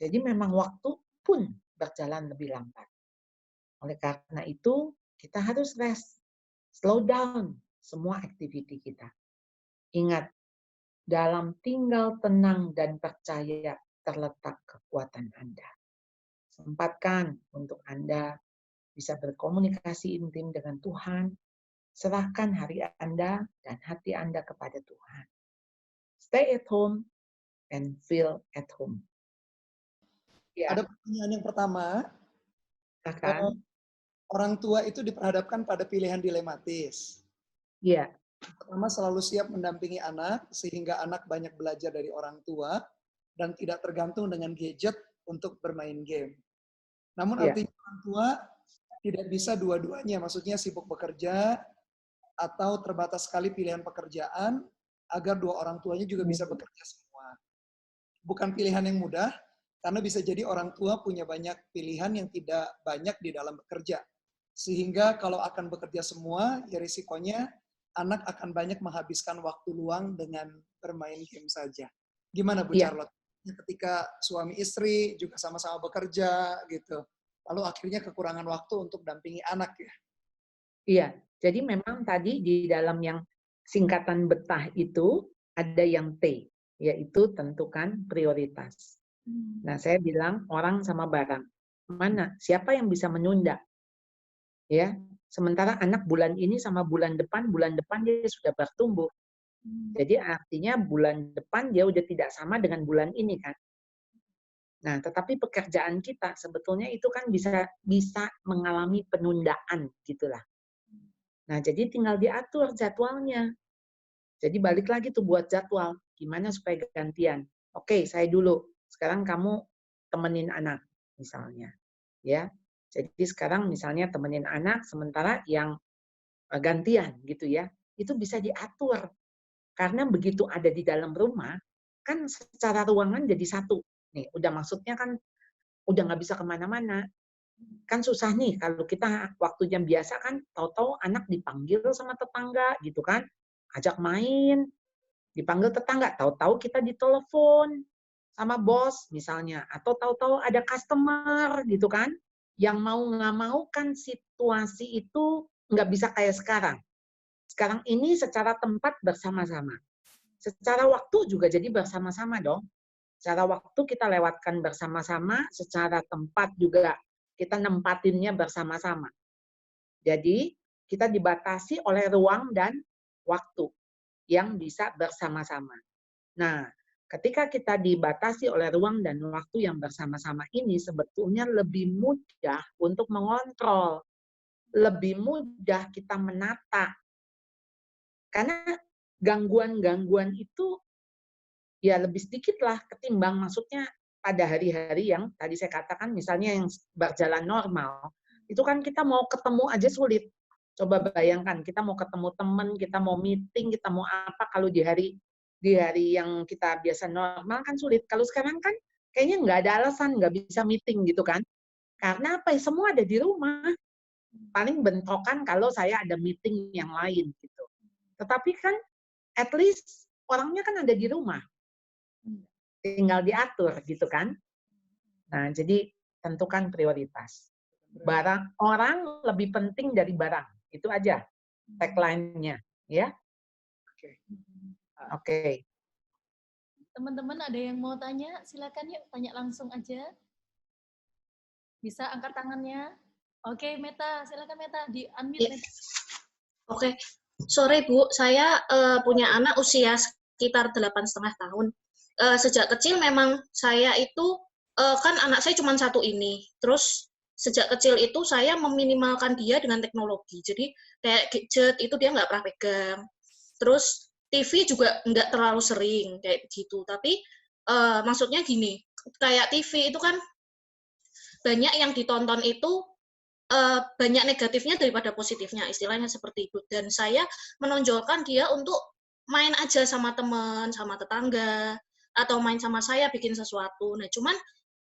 Jadi memang waktu pun berjalan lebih lambat. Oleh karena itu, kita harus rest. Slow down semua aktiviti kita. Ingat, dalam tinggal tenang dan percaya terletak kekuatan Anda. Sempatkan untuk Anda bisa berkomunikasi intim dengan Tuhan. Serahkan hari Anda dan hati Anda kepada Tuhan. Stay at home and feel at home. Ya, Ada pertanyaan yang pertama, kan? orang tua itu diperhadapkan pada pilihan dilematis. Iya. Pertama, selalu siap mendampingi anak, sehingga anak banyak belajar dari orang tua, dan tidak tergantung dengan gadget untuk bermain game. Namun Ya. artinya orang tua tidak bisa dua-duanya, maksudnya sibuk bekerja, atau terbatas sekali pilihan pekerjaan, agar dua orang tuanya juga bisa bekerja semua. Bukan pilihan yang mudah, karena bisa jadi orang tua punya banyak pilihan yang tidak banyak di dalam bekerja. Sehingga kalau akan bekerja semua, ya risikonya anak akan banyak menghabiskan waktu luang dengan bermain game saja. Gimana Bu Charlotte? Ketika suami istri juga sama-sama bekerja gitu, lalu akhirnya kekurangan waktu untuk dampingi anak ya? Iya, jadi memang tadi di dalam yang singkatan betah itu ada yang T, yaitu tentukan prioritas. Nah, saya bilang orang sama barang. Mana? Siapa yang bisa menunda? Ya, sementara anak bulan ini sama bulan depan dia sudah bertumbuh. Jadi artinya bulan depan dia udah tidak sama dengan bulan ini kan. Nah, tetapi pekerjaan kita sebetulnya itu kan bisa mengalami penundaan gitulah. Nah, jadi tinggal diatur jadwalnya. Jadi balik lagi tuh buat jadwal, gimana supaya gantian. Oke, saya dulu. Sekarang kamu temenin anak misalnya. Ya. Jadi sekarang misalnya temenin anak sementara yang gantian gitu ya. Itu bisa diatur. Karena begitu ada di dalam rumah, kan secara ruangan jadi satu. Nih, udah maksudnya kan udah nggak bisa kemana-mana. Kan susah nih kalau kita waktunya biasa kan tahu-tahu anak dipanggil sama tetangga gitu kan, ajak main, dipanggil tetangga, tahu-tahu kita ditelepon sama bos misalnya, atau tahu-tahu ada customer gitu kan, yang mau nggak mau kan situasi itu nggak bisa kayak sekarang. Sekarang ini secara tempat bersama-sama. Secara waktu juga jadi bersama-sama dong. Secara waktu kita lewatkan bersama-sama, secara tempat juga kita nempatinnya bersama-sama. Jadi kita dibatasi oleh ruang dan waktu yang bisa bersama-sama. Nah, ketika kita dibatasi oleh ruang dan waktu yang bersama-sama ini sebetulnya lebih mudah untuk mengontrol, lebih mudah kita menata. Karena gangguan-gangguan itu ya lebih sedikit lah ketimbang maksudnya pada hari-hari yang tadi saya katakan misalnya yang berjalan normal, itu kan kita mau ketemu aja sulit. Coba bayangkan kita mau ketemu teman, kita mau meeting, kita mau apa kalau di hari yang kita biasa normal kan sulit. Kalau sekarang kan kayaknya nggak ada alasan nggak bisa meeting gitu kan. Karena apa? Semua ada di rumah. Paling bentrokan kalau saya ada meeting yang lain gitu. Tetapi kan at least orangnya kan ada di rumah. Tinggal diatur gitu kan. Nah, jadi tentukan prioritas. Orang lebih penting dari barang. Itu aja tagline-nya, ya. Oke. Teman-teman ada yang mau tanya? Silakan yuk tanya langsung aja. Bisa angkat tangannya. Oke, Meta, silakan Meta di-unmute. Yes. Oke. Sore Bu, saya punya anak usia sekitar 8,5 tahun. Sejak kecil memang saya itu kan anak saya cuma satu ini. Terus sejak kecil itu saya meminimalkan dia dengan teknologi. Jadi kayak gadget itu dia nggak pernah pegang. Terus TV juga nggak terlalu sering kayak begitu. Tapi maksudnya gini, kayak TV itu kan banyak yang ditonton itu banyak negatifnya daripada positifnya, istilahnya seperti itu. Dan saya menonjolkan dia untuk main aja sama teman, sama tetangga, atau main sama saya bikin sesuatu. Nah, cuman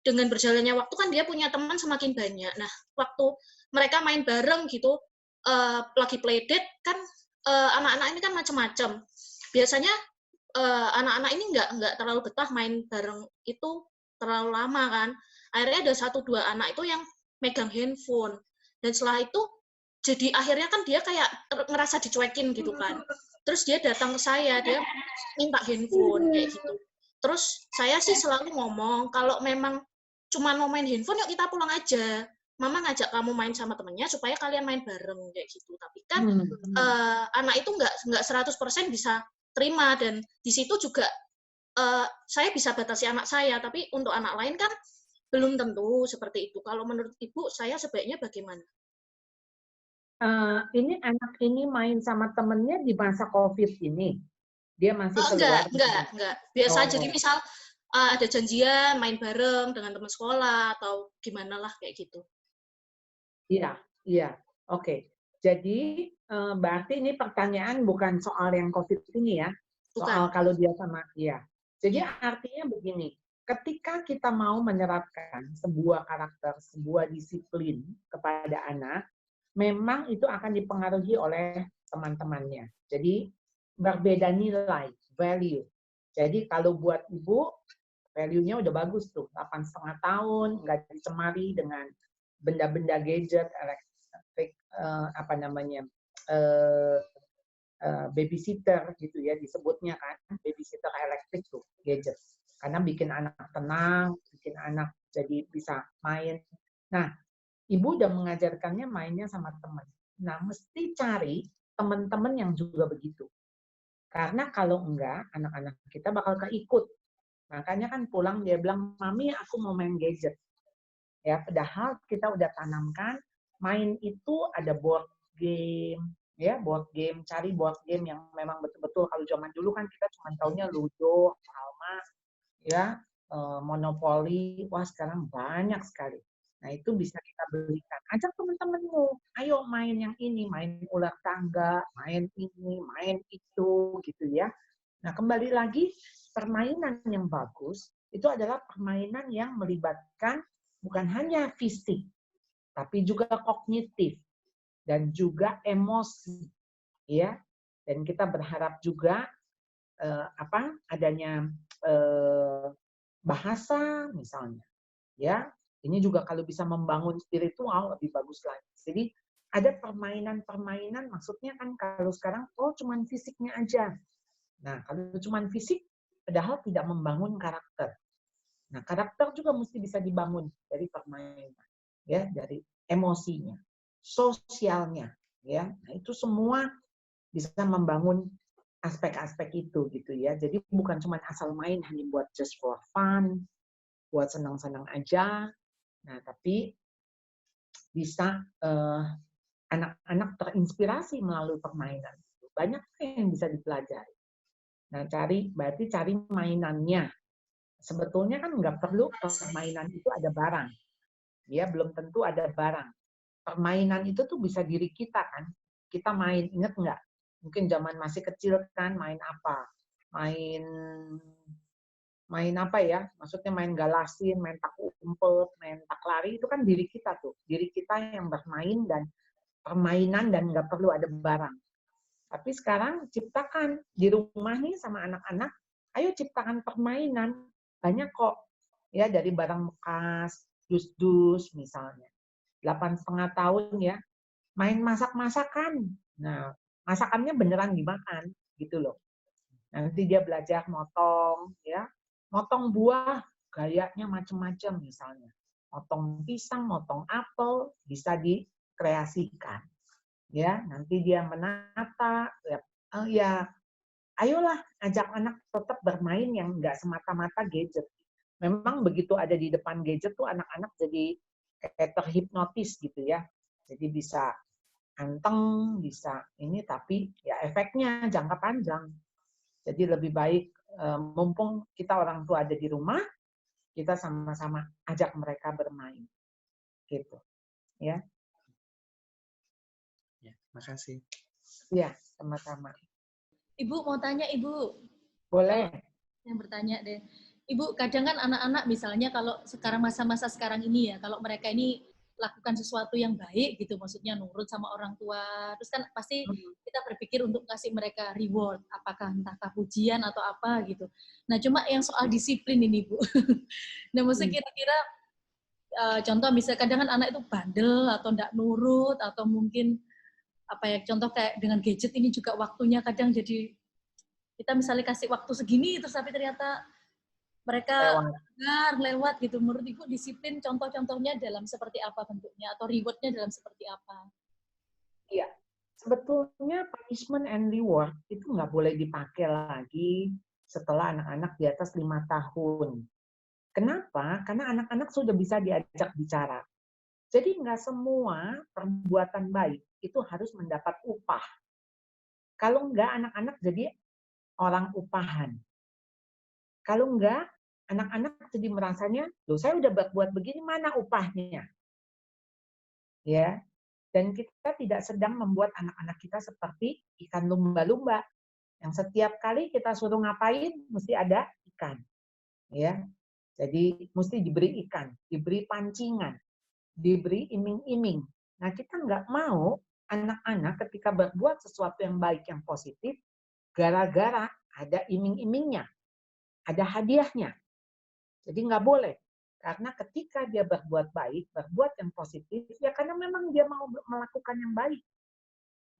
dengan berjalannya waktu kan dia punya teman semakin banyak. Nah, waktu mereka main bareng gitu, lagi playdate kan anak-anak ini kan macam-macam. Biasanya anak-anak ini nggak terlalu betah main bareng itu terlalu lama kan. Akhirnya ada 1-2 anak itu yang megang handphone. Dan setelah itu jadi akhirnya kan dia kayak ngerasa dicuekin gitu kan. Terus dia datang ke saya, dia minta handphone kayak gitu. Terus saya sih selalu ngomong kalau memang cuma mau main handphone, yuk kita pulang aja. Mama ngajak kamu main sama temennya supaya kalian main bareng kayak gitu. Tapi kan anak itu nggak 100% bisa terima, dan di situ juga saya bisa batasi anak saya, tapi untuk anak lain kan belum tentu seperti itu. Kalau menurut Ibu, saya sebaiknya bagaimana? Ini anak ini main sama temennya di masa COVID ini. Dia masih keluar. Enggak. Biasa jadi misal ada janjian main bareng dengan teman sekolah atau gimana lah kayak gitu. Iya. Oke. Jadi berarti ini pertanyaan bukan soal yang COVID ini ya. Soal kalau dia sama dia. Jadi artinya begini, ketika kita mau menerapkan sebuah karakter, sebuah disiplin kepada anak, memang itu akan dipengaruhi oleh teman-temannya. Jadi berbeda nilai, value. Jadi kalau buat ibu, value-nya udah bagus tuh, 8,5 tahun, nggak dicemari dengan benda-benda gadget, elektrik, babysitter gitu ya, disebutnya kan, babysitter elektrik tuh, gadget. Karena bikin anak tenang, bikin anak jadi bisa main. Nah, ibu udah mengajarkannya mainnya sama teman. Nah, mesti cari teman-teman yang juga begitu. Karena kalau enggak, anak-anak kita bakal keikut. Makanya kan pulang dia bilang, Mami aku mau main gadget. Ya, padahal kita udah tanamkan, main itu ada board game, ya board game, cari board game yang memang betul-betul, kalau zaman dulu kan kita cuma taunya Ludo, Palma, ya, Monopoly, wah sekarang banyak sekali. Nah, itu bisa kita belikan. Ajak teman-temanmu, ayo main yang ini, main ular tangga, main ini, main itu, gitu ya. Nah, kembali lagi, permainan yang bagus, itu adalah permainan yang melibatkan bukan hanya fisik, tapi juga kognitif, dan juga emosi. Ya. Dan kita berharap juga adanya bahasa misalnya, ya ini juga kalau bisa membangun spiritual lebih bagus lagi. Jadi ada permainan-permainan, maksudnya kan kalau sekarang cuman fisiknya aja. Nah kalau cuman fisik, padahal tidak membangun karakter. Nah karakter juga mesti bisa dibangun dari permainan, ya dari emosinya, sosialnya, ya. Nah itu semua bisa membangun aspek-aspek itu gitu ya. Jadi bukan cuma asal main hanya buat just for fun, buat senang-senang aja. Nah, tapi bisa anak-anak terinspirasi melalui permainan. Banyak yang bisa dipelajari. Nah, berarti cari mainannya. Sebetulnya kan nggak perlu permainan itu ada barang. Ya, belum tentu ada barang. Permainan itu tuh bisa diri kita kan. Kita main, ingat nggak? Mungkin zaman masih kecil kan main apa? Main apa ya? Maksudnya main galasin, main tak umpet, main tak lari, itu kan diri kita tuh. Diri kita yang bermain dan permainan dan nggak perlu ada barang. Tapi sekarang ciptakan di rumah nih sama anak-anak, ayo ciptakan permainan. Banyak kok. Ya dari barang bekas, dus-dus misalnya. 8,5 tahun ya, main masak-masakan. Nah, masakannya beneran dimakan, gitu loh. Nanti dia belajar motong, ya, motong buah, gayanya macam-macam misalnya. Motong pisang, motong apel, bisa dikreasikan. Ya, nanti dia menata, ya, ayolah ajak anak tetap bermain yang nggak semata-mata gadget. Memang begitu ada di depan gadget tuh anak-anak jadi kayak terhipnotis gitu ya. Jadi bisa anteng, bisa ini, tapi ya efeknya jangka panjang. Jadi lebih baik mumpung kita orang tua ada di rumah, kita sama-sama ajak mereka bermain, gitu, ya. Ya, makasih. Ya, sama-sama. Ibu mau tanya, Ibu. Boleh. Yang bertanya deh. Ibu, kadang kan anak-anak misalnya kalau sekarang masa-masa sekarang ini ya, kalau mereka ini lakukan sesuatu yang baik gitu, maksudnya nurut sama orang tua, terus kan pasti kita berpikir untuk kasih mereka reward, apakah entahkah pujian atau apa gitu. Nah, cuma yang soal disiplin ini, Bu. Nah, maksudnya kira-kira contoh misalnya kadang kan anak itu bandel atau enggak nurut atau mungkin apa ya, contoh kayak dengan gadget ini juga waktunya kadang jadi kita misalnya kasih waktu segini terus tapi ternyata mereka lewat gitu. Menurut Ibu disiplin contoh-contohnya dalam seperti apa bentuknya atau reward-nya dalam seperti apa? Iya, sebetulnya punishment and reward itu nggak boleh dipakai lagi setelah anak-anak di atas 5 tahun. Kenapa? Karena anak-anak sudah bisa diajak bicara. Jadi nggak semua perbuatan baik itu harus mendapat upah. Kalau nggak, anak-anak jadi orang upahan. Kalau enggak, anak-anak jadi merasanya, loh saya udah berbuat begini, mana upahnya? Ya, dan kita tidak sedang membuat anak-anak kita seperti ikan lumba-lumba, yang setiap kali kita suruh ngapain, mesti ada ikan. Ya, jadi mesti diberi ikan, diberi pancingan, diberi iming-iming. Nah, kita nggak mau anak-anak ketika berbuat sesuatu yang baik, yang positif, gara-gara ada iming-imingnya, ada hadiahnya. Jadi nggak boleh. Karena ketika dia berbuat baik, berbuat yang positif, ya karena memang dia mau melakukan yang baik.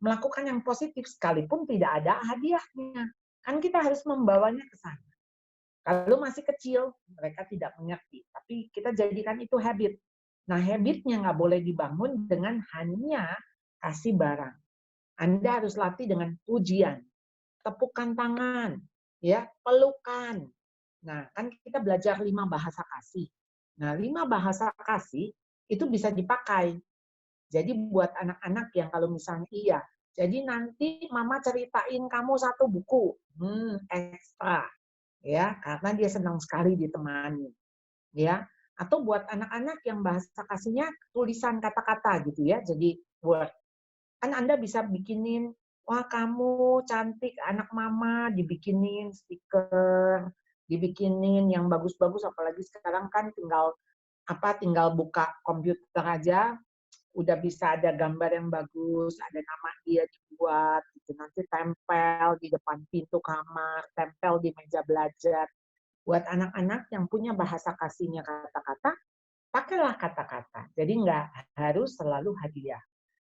Melakukan yang positif sekalipun tidak ada hadiahnya. Kan kita harus membawanya ke sana. Kalau masih kecil, mereka tidak mengerti. Tapi kita jadikan itu habit. Nah, habitnya nggak boleh dibangun dengan hanya kasih barang. Anda harus latih dengan pujian, tepukan tangan, ya, pelukan. Nah, kan kita belajar 5 bahasa kasih. Nah, 5 bahasa kasih itu bisa dipakai. Jadi buat anak-anak yang kalau misalnya iya, jadi nanti mama ceritain kamu 1 buku, ekstra, ya, karena dia senang sekali ditemani, ya. Atau buat anak-anak yang bahasa kasihnya tulisan kata-kata gitu ya, jadi word. Kan Anda bisa bikinin, wah kamu cantik anak mama, dibikinin stiker, dibikinin yang bagus-bagus, apalagi sekarang kan tinggal buka komputer aja udah bisa ada gambar yang bagus, ada nama dia dibuat gitu. Nanti tempel di depan pintu kamar, tempel di meja belajar. Buat anak-anak yang punya bahasa kasihnya kata-kata, pakailah kata-kata. Jadi nggak harus selalu hadiah.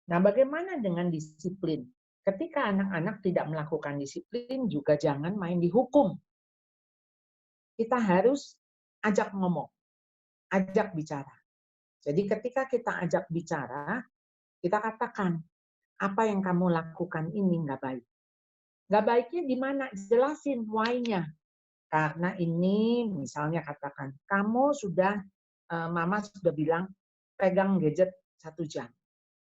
Nah, bagaimana dengan disiplin? Ketika anak-anak tidak melakukan disiplin, juga jangan main dihukum. Kita harus ajak ngomong, ajak bicara. Jadi ketika kita ajak bicara, kita katakan, apa yang kamu lakukan ini nggak baik. Nggak baiknya di mana? Jelasin why-nya. Karena ini, misalnya katakan, mama sudah bilang, pegang gadget 1 jam.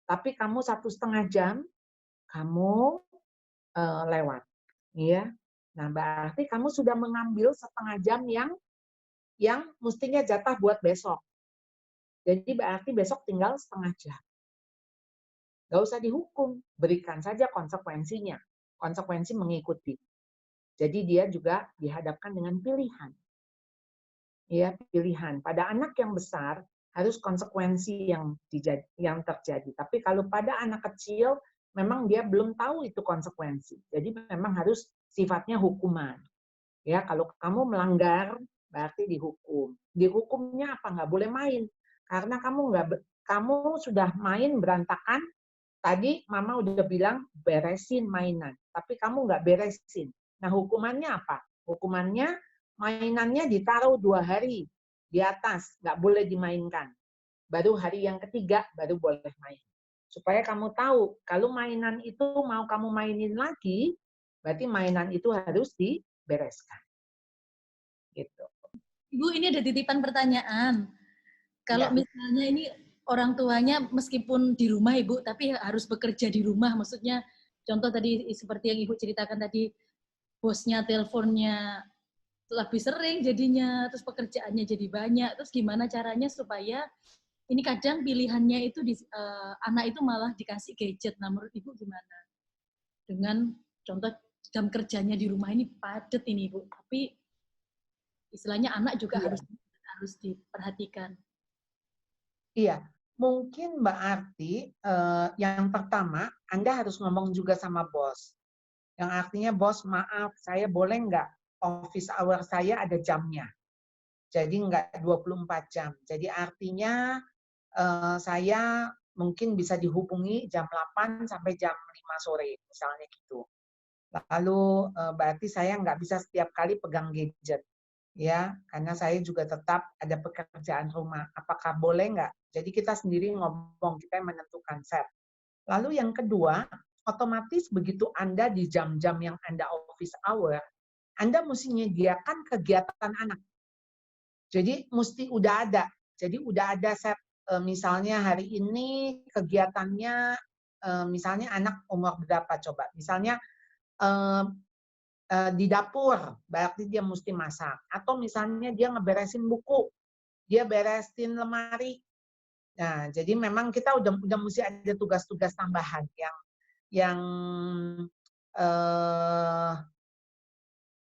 Tapi kamu 1,5 jam, kamu lewat. Ya. Nah, berarti kamu sudah mengambil 1/2 jam yang mestinya jatah buat besok. Jadi berarti besok tinggal 1/2 jam. Nggak usah dihukum, berikan saja konsekuensinya. Konsekuensi mengikuti. Jadi dia juga dihadapkan dengan pilihan. Ya, pilihan. Pada anak yang besar harus konsekuensi yang terjadi. Tapi kalau pada anak kecil memang dia belum tahu itu konsekuensi. Jadi memang harus sifatnya hukuman. Ya, kalau kamu melanggar berarti dihukum. Dihukumnya apa? Nggak boleh main. Karena kamu sudah main berantakan. Tadi mama udah bilang beresin mainan, tapi kamu nggak beresin. Nah, hukumannya apa? Hukumannya mainannya ditaruh 2 hari di atas, nggak boleh dimainkan. Baru hari yang ketiga baru boleh main. Supaya kamu tahu, kalau mainan itu mau kamu mainin lagi, berarti mainan itu harus dibereskan. Gitu. Ibu, ini ada titipan pertanyaan. Kalau Ya. misalnya ini orang tuanya meskipun di rumah Ibu, tapi harus bekerja di rumah. Maksudnya contoh tadi seperti yang Ibu ceritakan tadi, bosnya teleponnya lebih sering jadinya, terus pekerjaannya jadi banyak. Terus gimana caranya supaya ini kadang pilihannya itu anak itu malah dikasih gadget. Nah, menurut Ibu gimana? Dengan contoh jam kerjanya di rumah ini padat ini Ibu, tapi istilahnya anak juga harus diperhatikan. Iya, mungkin Mbak Arti, yang pertama, Anda harus ngomong juga sama bos. Yang artinya, bos maaf, saya boleh nggak office hour saya ada jamnya. Jadi nggak 24 jam. Jadi artinya saya mungkin bisa dihubungi jam 8 sampai jam 5 sore, misalnya gitu. Lalu berarti saya nggak bisa setiap kali pegang gadget. Ya, karena saya juga tetap ada pekerjaan rumah. Apakah boleh nggak? Jadi kita sendiri ngomong, kita yang menentukan set. Lalu yang kedua, otomatis begitu Anda di jam-jam yang Anda office hour, Anda mesti menyediakan kegiatan anak. Jadi mesti udah ada. Jadi udah ada set, misalnya hari ini kegiatannya, misalnya anak umur berapa coba? Misalnya di dapur, berarti dia mesti masak. Atau misalnya dia ngeberesin buku, dia beresin lemari. Nah, jadi memang kita udah mesti ada tugas-tugas tambahan yang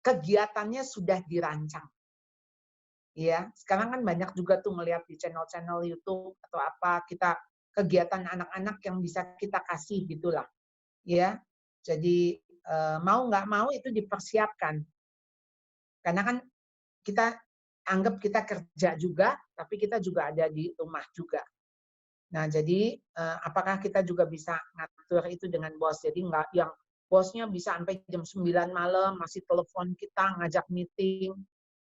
kegiatannya sudah dirancang. Ya, sekarang kan banyak juga tuh ngelihat di channel-channel YouTube atau apa, kita kegiatan anak-anak yang bisa kita kasih gitulah. Ya, jadi mau nggak mau itu dipersiapkan. Karena kan kita anggap kita kerja juga, tapi kita juga ada di rumah juga. Nah, jadi apakah kita juga bisa ngatur itu dengan bos? Jadi nggak yang bosnya bisa sampai jam 9 malam masih telepon kita, ngajak meeting.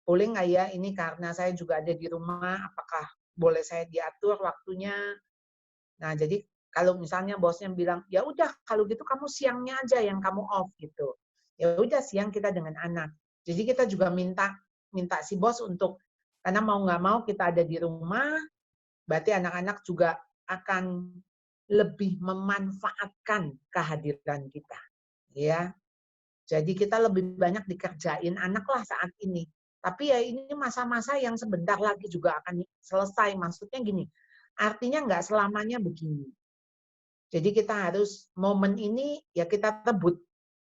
Boleh nggak ya ini karena saya juga ada di rumah, apakah boleh saya diatur waktunya? Nah, jadi kalau misalnya bosnya bilang, ya udah kalau gitu kamu siangnya aja yang kamu off gitu. Ya udah siang kita dengan anak. Jadi kita juga minta si bos untuk, karena mau nggak mau kita ada di rumah, berarti anak-anak juga akan lebih memanfaatkan kehadiran kita. Ya, jadi kita lebih banyak dikerjain anak lah saat ini. Tapi ya ini masa-masa yang sebentar lagi juga akan selesai. Maksudnya gini, artinya nggak selamanya begini. Jadi kita harus momen ini ya kita rebut,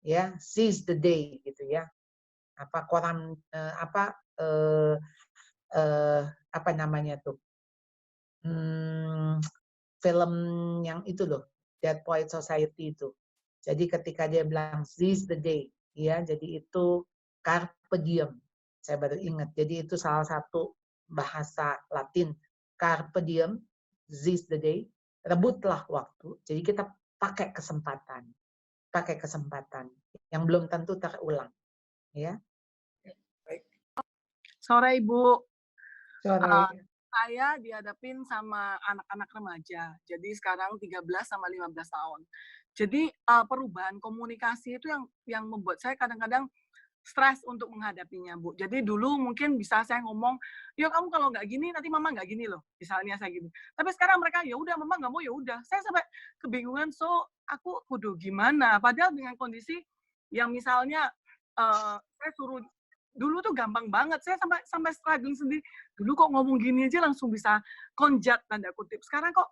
ya seize the day gitu ya. Apa namanya tuh? Film yang itu loh, Dead Poets Society itu. Jadi ketika dia bilang seize the day, ya, jadi itu carpe diem. Saya baru ingat. Jadi itu salah satu bahasa Latin, carpe diem, seize the day, rebutlah waktu. Jadi kita pakai kesempatan yang belum tentu terulang, ya. Sore Ibu. Sore. Saya dihadapin sama anak-anak remaja. Jadi sekarang 13 sama 15 tahun. Jadi perubahan komunikasi itu yang membuat saya kadang-kadang stres untuk menghadapinya, Bu. Jadi dulu mungkin bisa saya ngomong, "Yuk kamu kalau nggak gini nanti mama nggak gini loh." Misalnya saya gini. Tapi sekarang mereka, "Ya udah mama nggak mau ya udah." Saya sampai kebingungan, so aku kudu gimana? Padahal dengan kondisi yang misalnya saya suruh dulu tuh gampang banget, saya sampai struggling sendiri. Dulu kok ngomong gini aja langsung bisa konjak tanda kutip. Sekarang kok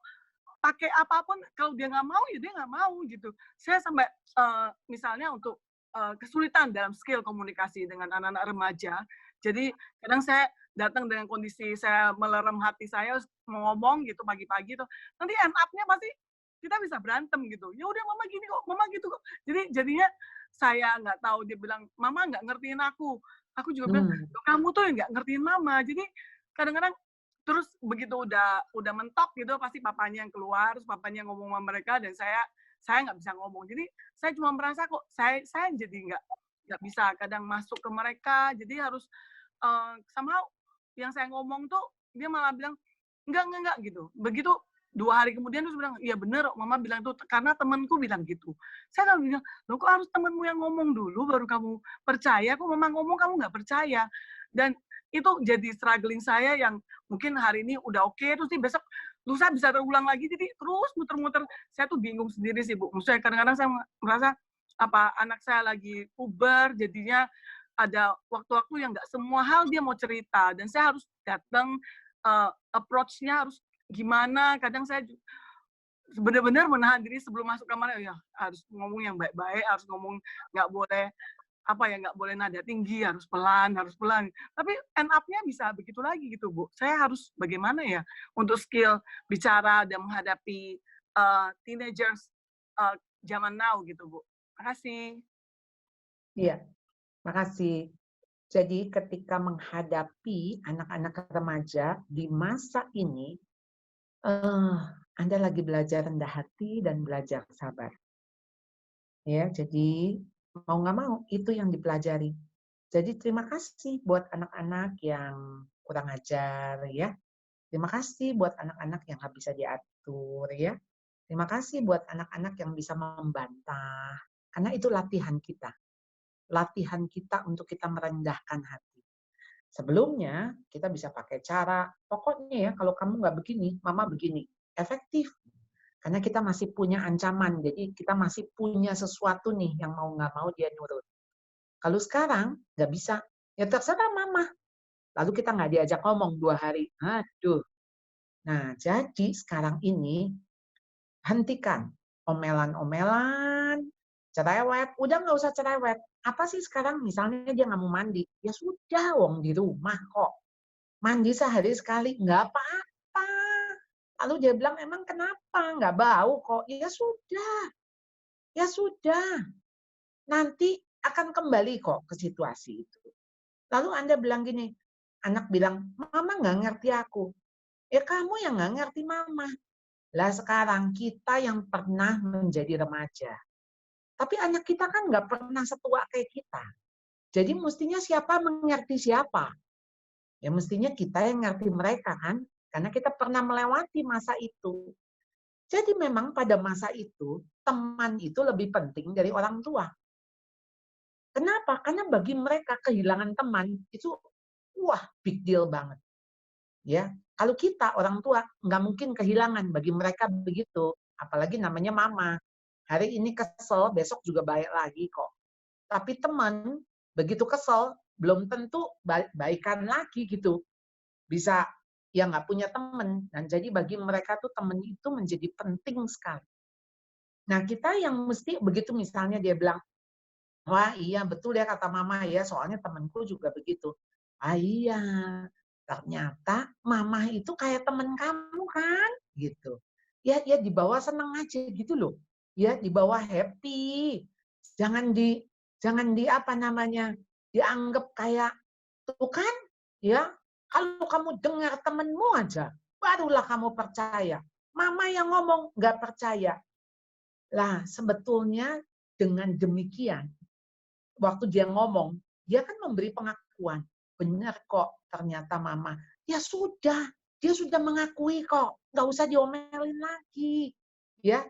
pakai apapun kalau dia nggak mau ya dia nggak mau gitu. Saya sampai misalnya untuk kesulitan dalam skill komunikasi dengan anak-anak remaja. Jadi kadang saya datang dengan kondisi saya melerem hati saya mau ngomong gitu pagi-pagi tuh. Nanti end up-nya pasti kita bisa berantem gitu. Ya udah mama gini kok, mama gitu kok. Jadi jadinya saya nggak tahu, dia bilang mama nggak ngertiin aku. Aku juga bilang kamu tuh nggak ngertiin mama. Jadi kadang-kadang terus begitu udah mentok gitu pasti papanya yang keluar, terus papanya ngomong sama mereka dan saya nggak bisa ngomong. Jadi saya cuma merasa kok saya jadi nggak bisa kadang masuk ke mereka. Jadi harus somehow yang saya ngomong tuh dia malah bilang enggak gitu. Begitu 2 hari kemudian terus bilang, iya bener mama bilang tuh karena temanku bilang gitu. Saya selalu bilang, loh kok harus temanmu yang ngomong dulu baru kamu percaya? Kok mama ngomong kamu nggak percaya? Dan itu jadi struggling saya yang mungkin hari ini udah oke, terus nih besok lusa bisa terulang lagi, jadi terus muter-muter. Saya tuh bingung sendiri sih, Bu. Maksudnya kadang-kadang saya merasa anak saya lagi puber, jadinya ada waktu-waktu yang nggak semua hal dia mau cerita, dan saya harus datang, approach-nya harus gimana. Kadang saya benar-benar menahan diri sebelum masuk kamar, ya harus ngomong yang baik-baik, harus ngomong nggak boleh nggak boleh nada tinggi, harus pelan, harus pelan. Tapi end up-nya bisa begitu lagi gitu, Bu. Saya harus bagaimana ya untuk skill bicara dan menghadapi teenagers zaman now gitu, Bu. Makasih. Iya, makasih. Jadi ketika menghadapi anak-anak remaja di masa ini, Anda lagi belajar rendah hati dan belajar sabar. Ya, jadi mau nggak mau itu yang dipelajari. Jadi terima kasih buat anak-anak yang kurang ajar ya. Terima kasih buat anak-anak yang nggak bisa diatur ya. Terima kasih buat anak-anak yang bisa membantah. Karena itu latihan kita. Latihan kita untuk kita merendahkan hati. Sebelumnya kita bisa pakai cara, pokoknya ya kalau kamu nggak begini, mama begini. Efektif. Karena kita masih punya ancaman, jadi kita masih punya sesuatu nih yang mau nggak mau dia nurut. Kalau sekarang nggak bisa, ya terserah mama. Lalu kita nggak diajak ngomong 2 hari. Aduh. Nah, jadi sekarang ini hentikan omelan-omelan, cerewet. Udah nggak usah cerewet. Apa sih sekarang misalnya dia nggak mau mandi? Ya sudah, wong di rumah kok. Mandi sehari sekali, nggak apa-apa. Lalu dia bilang, emang kenapa? Nggak bau kok. Ya sudah. Ya sudah. Nanti akan kembali kok ke situasi itu. Lalu Anda bilang gini, anak bilang, mama nggak ngerti aku. Ya kamu yang nggak ngerti mama. Lah sekarang kita yang pernah menjadi remaja. Tapi anak kita kan nggak pernah setua kayak kita. Jadi mestinya siapa mengerti siapa? Ya mestinya kita yang ngerti mereka kan. Karena kita pernah melewati masa itu. Jadi memang pada masa itu, teman itu lebih penting dari orang tua. Kenapa? Karena bagi mereka kehilangan teman itu wah big deal banget. Ya, kalau kita orang tua nggak mungkin kehilangan, bagi mereka begitu. Apalagi namanya mama. Hari ini kesel, besok juga baik lagi kok. Tapi teman begitu kesel belum tentu baikan lagi gitu. Bisa ya nggak punya teman. Dan jadi bagi mereka tuh teman itu menjadi penting sekali. Nah kita yang mesti begitu misalnya dia bilang, wah iya betul ya kata mama ya, soalnya temanku juga begitu. Ah iya, ternyata mama itu kayak teman kamu kan, gitu. Ya dibawa seneng aja gitu loh. Ya dibawa happy. Jangan di apa namanya? Dianggap kayak tuh kan, ya. Kalau kamu dengar temenmu aja, barulah kamu percaya. Mama yang ngomong nggak percaya. Lah, sebetulnya dengan demikian waktu dia ngomong, dia kan memberi pengakuan. Benar kok, ternyata mama. Ya sudah, dia sudah mengakui kok. Nggak usah diomelin lagi. Ya,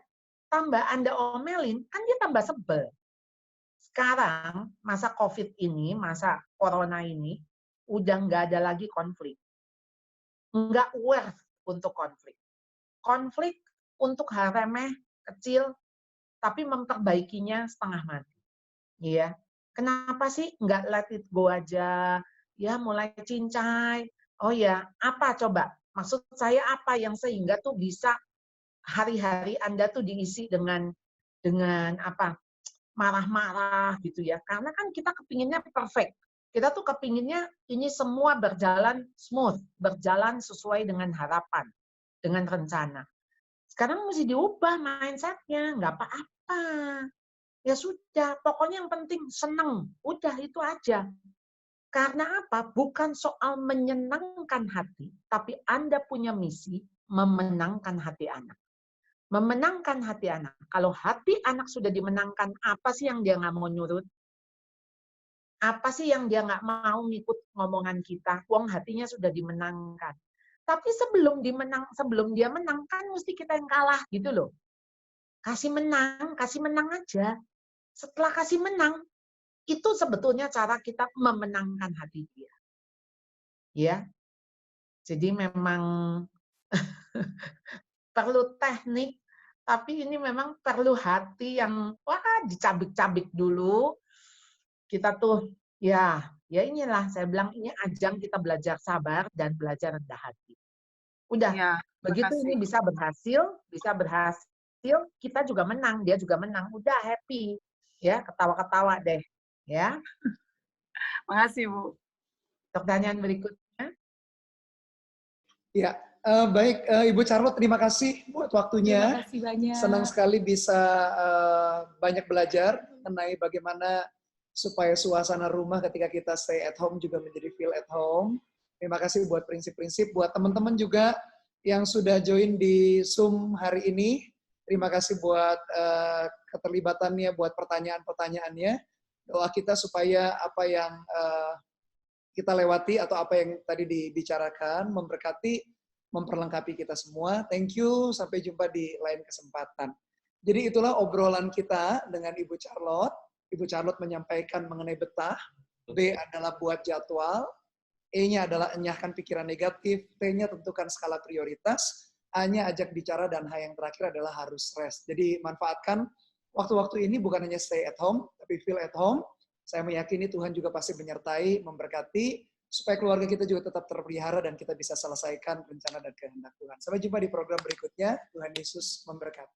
tambah Anda omelin, kan dia tambah sebel. Sekarang, masa COVID ini, masa corona ini, udah nggak ada lagi konflik. Nggak worth untuk konflik. Konflik untuk hal remeh, kecil, tapi memperbaikinya setengah mati. Iya. Kenapa sih nggak let it go aja? Ya mulai cincai. Oh ya, apa coba? Maksud saya apa yang sehingga tuh bisa hari-hari Anda tuh diisi dengan apa? Marah-marah gitu ya. Karena kan kita kepinginnya perfect. Kita tuh kepinginnya ini semua berjalan smooth, berjalan sesuai dengan harapan, dengan rencana. Sekarang mesti diubah mindset-nya, nggak apa-apa. Ya sudah, pokoknya yang penting seneng. Udah itu aja. Karena apa? Bukan soal menyenangkan hati, tapi Anda punya misi memenangkan hati anak. Memenangkan hati anak. Kalau hati anak sudah dimenangkan, apa sih yang dia nggak mau nurut? Apa sih yang dia nggak mau ngikut ngomongan kita? Wong hatinya sudah dimenangkan. Tapi sebelum dia menang, kan mesti kita yang kalah gitu loh. Kasih menang aja. Setelah kasih menang, itu sebetulnya cara kita memenangkan hati dia. ya. Jadi memang perlu teknik, tapi ini memang perlu hati yang dicabik-cabik dulu. Kita tuh ya inilah saya bilang ini ajang kita belajar sabar dan belajar rendah hati. Udah, Ya, begitu ini bisa berhasil, kita juga menang, dia juga menang. Udah happy, ya ketawa-ketawa deh, ya. Makasih Bu. Pertanyaan berikutnya. Ya, baik Ibu Charlotte, terima kasih buat waktunya. Terima kasih banyak. Senang sekali bisa banyak belajar mengenai bagaimana supaya suasana rumah ketika kita stay at home juga menjadi feel at home. Terima kasih buat prinsip-prinsip, buat teman-teman juga yang sudah join di Zoom hari ini. Terima kasih buat keterlibatannya, buat pertanyaan-pertanyaannya. Doa kita supaya apa yang kita lewati atau apa yang tadi dibicarakan memberkati, memperlengkapi kita semua. Thank you, sampai jumpa di lain kesempatan. Jadi itulah obrolan kita dengan Ibu Charlotte. Ibu Charlotte menyampaikan mengenai betah. B adalah buat jadwal. E-nya adalah enyahkan pikiran negatif. T-nya tentukan skala prioritas. A-nya ajak bicara. Dan H yang terakhir adalah harus rest. Jadi manfaatkan waktu-waktu ini bukan hanya stay at home, tapi feel at home. Saya meyakini Tuhan juga pasti menyertai, memberkati, supaya keluarga kita juga tetap terpelihara dan kita bisa selesaikan rencana dan kehendak Tuhan. Sampai jumpa di program berikutnya. Tuhan Yesus memberkati.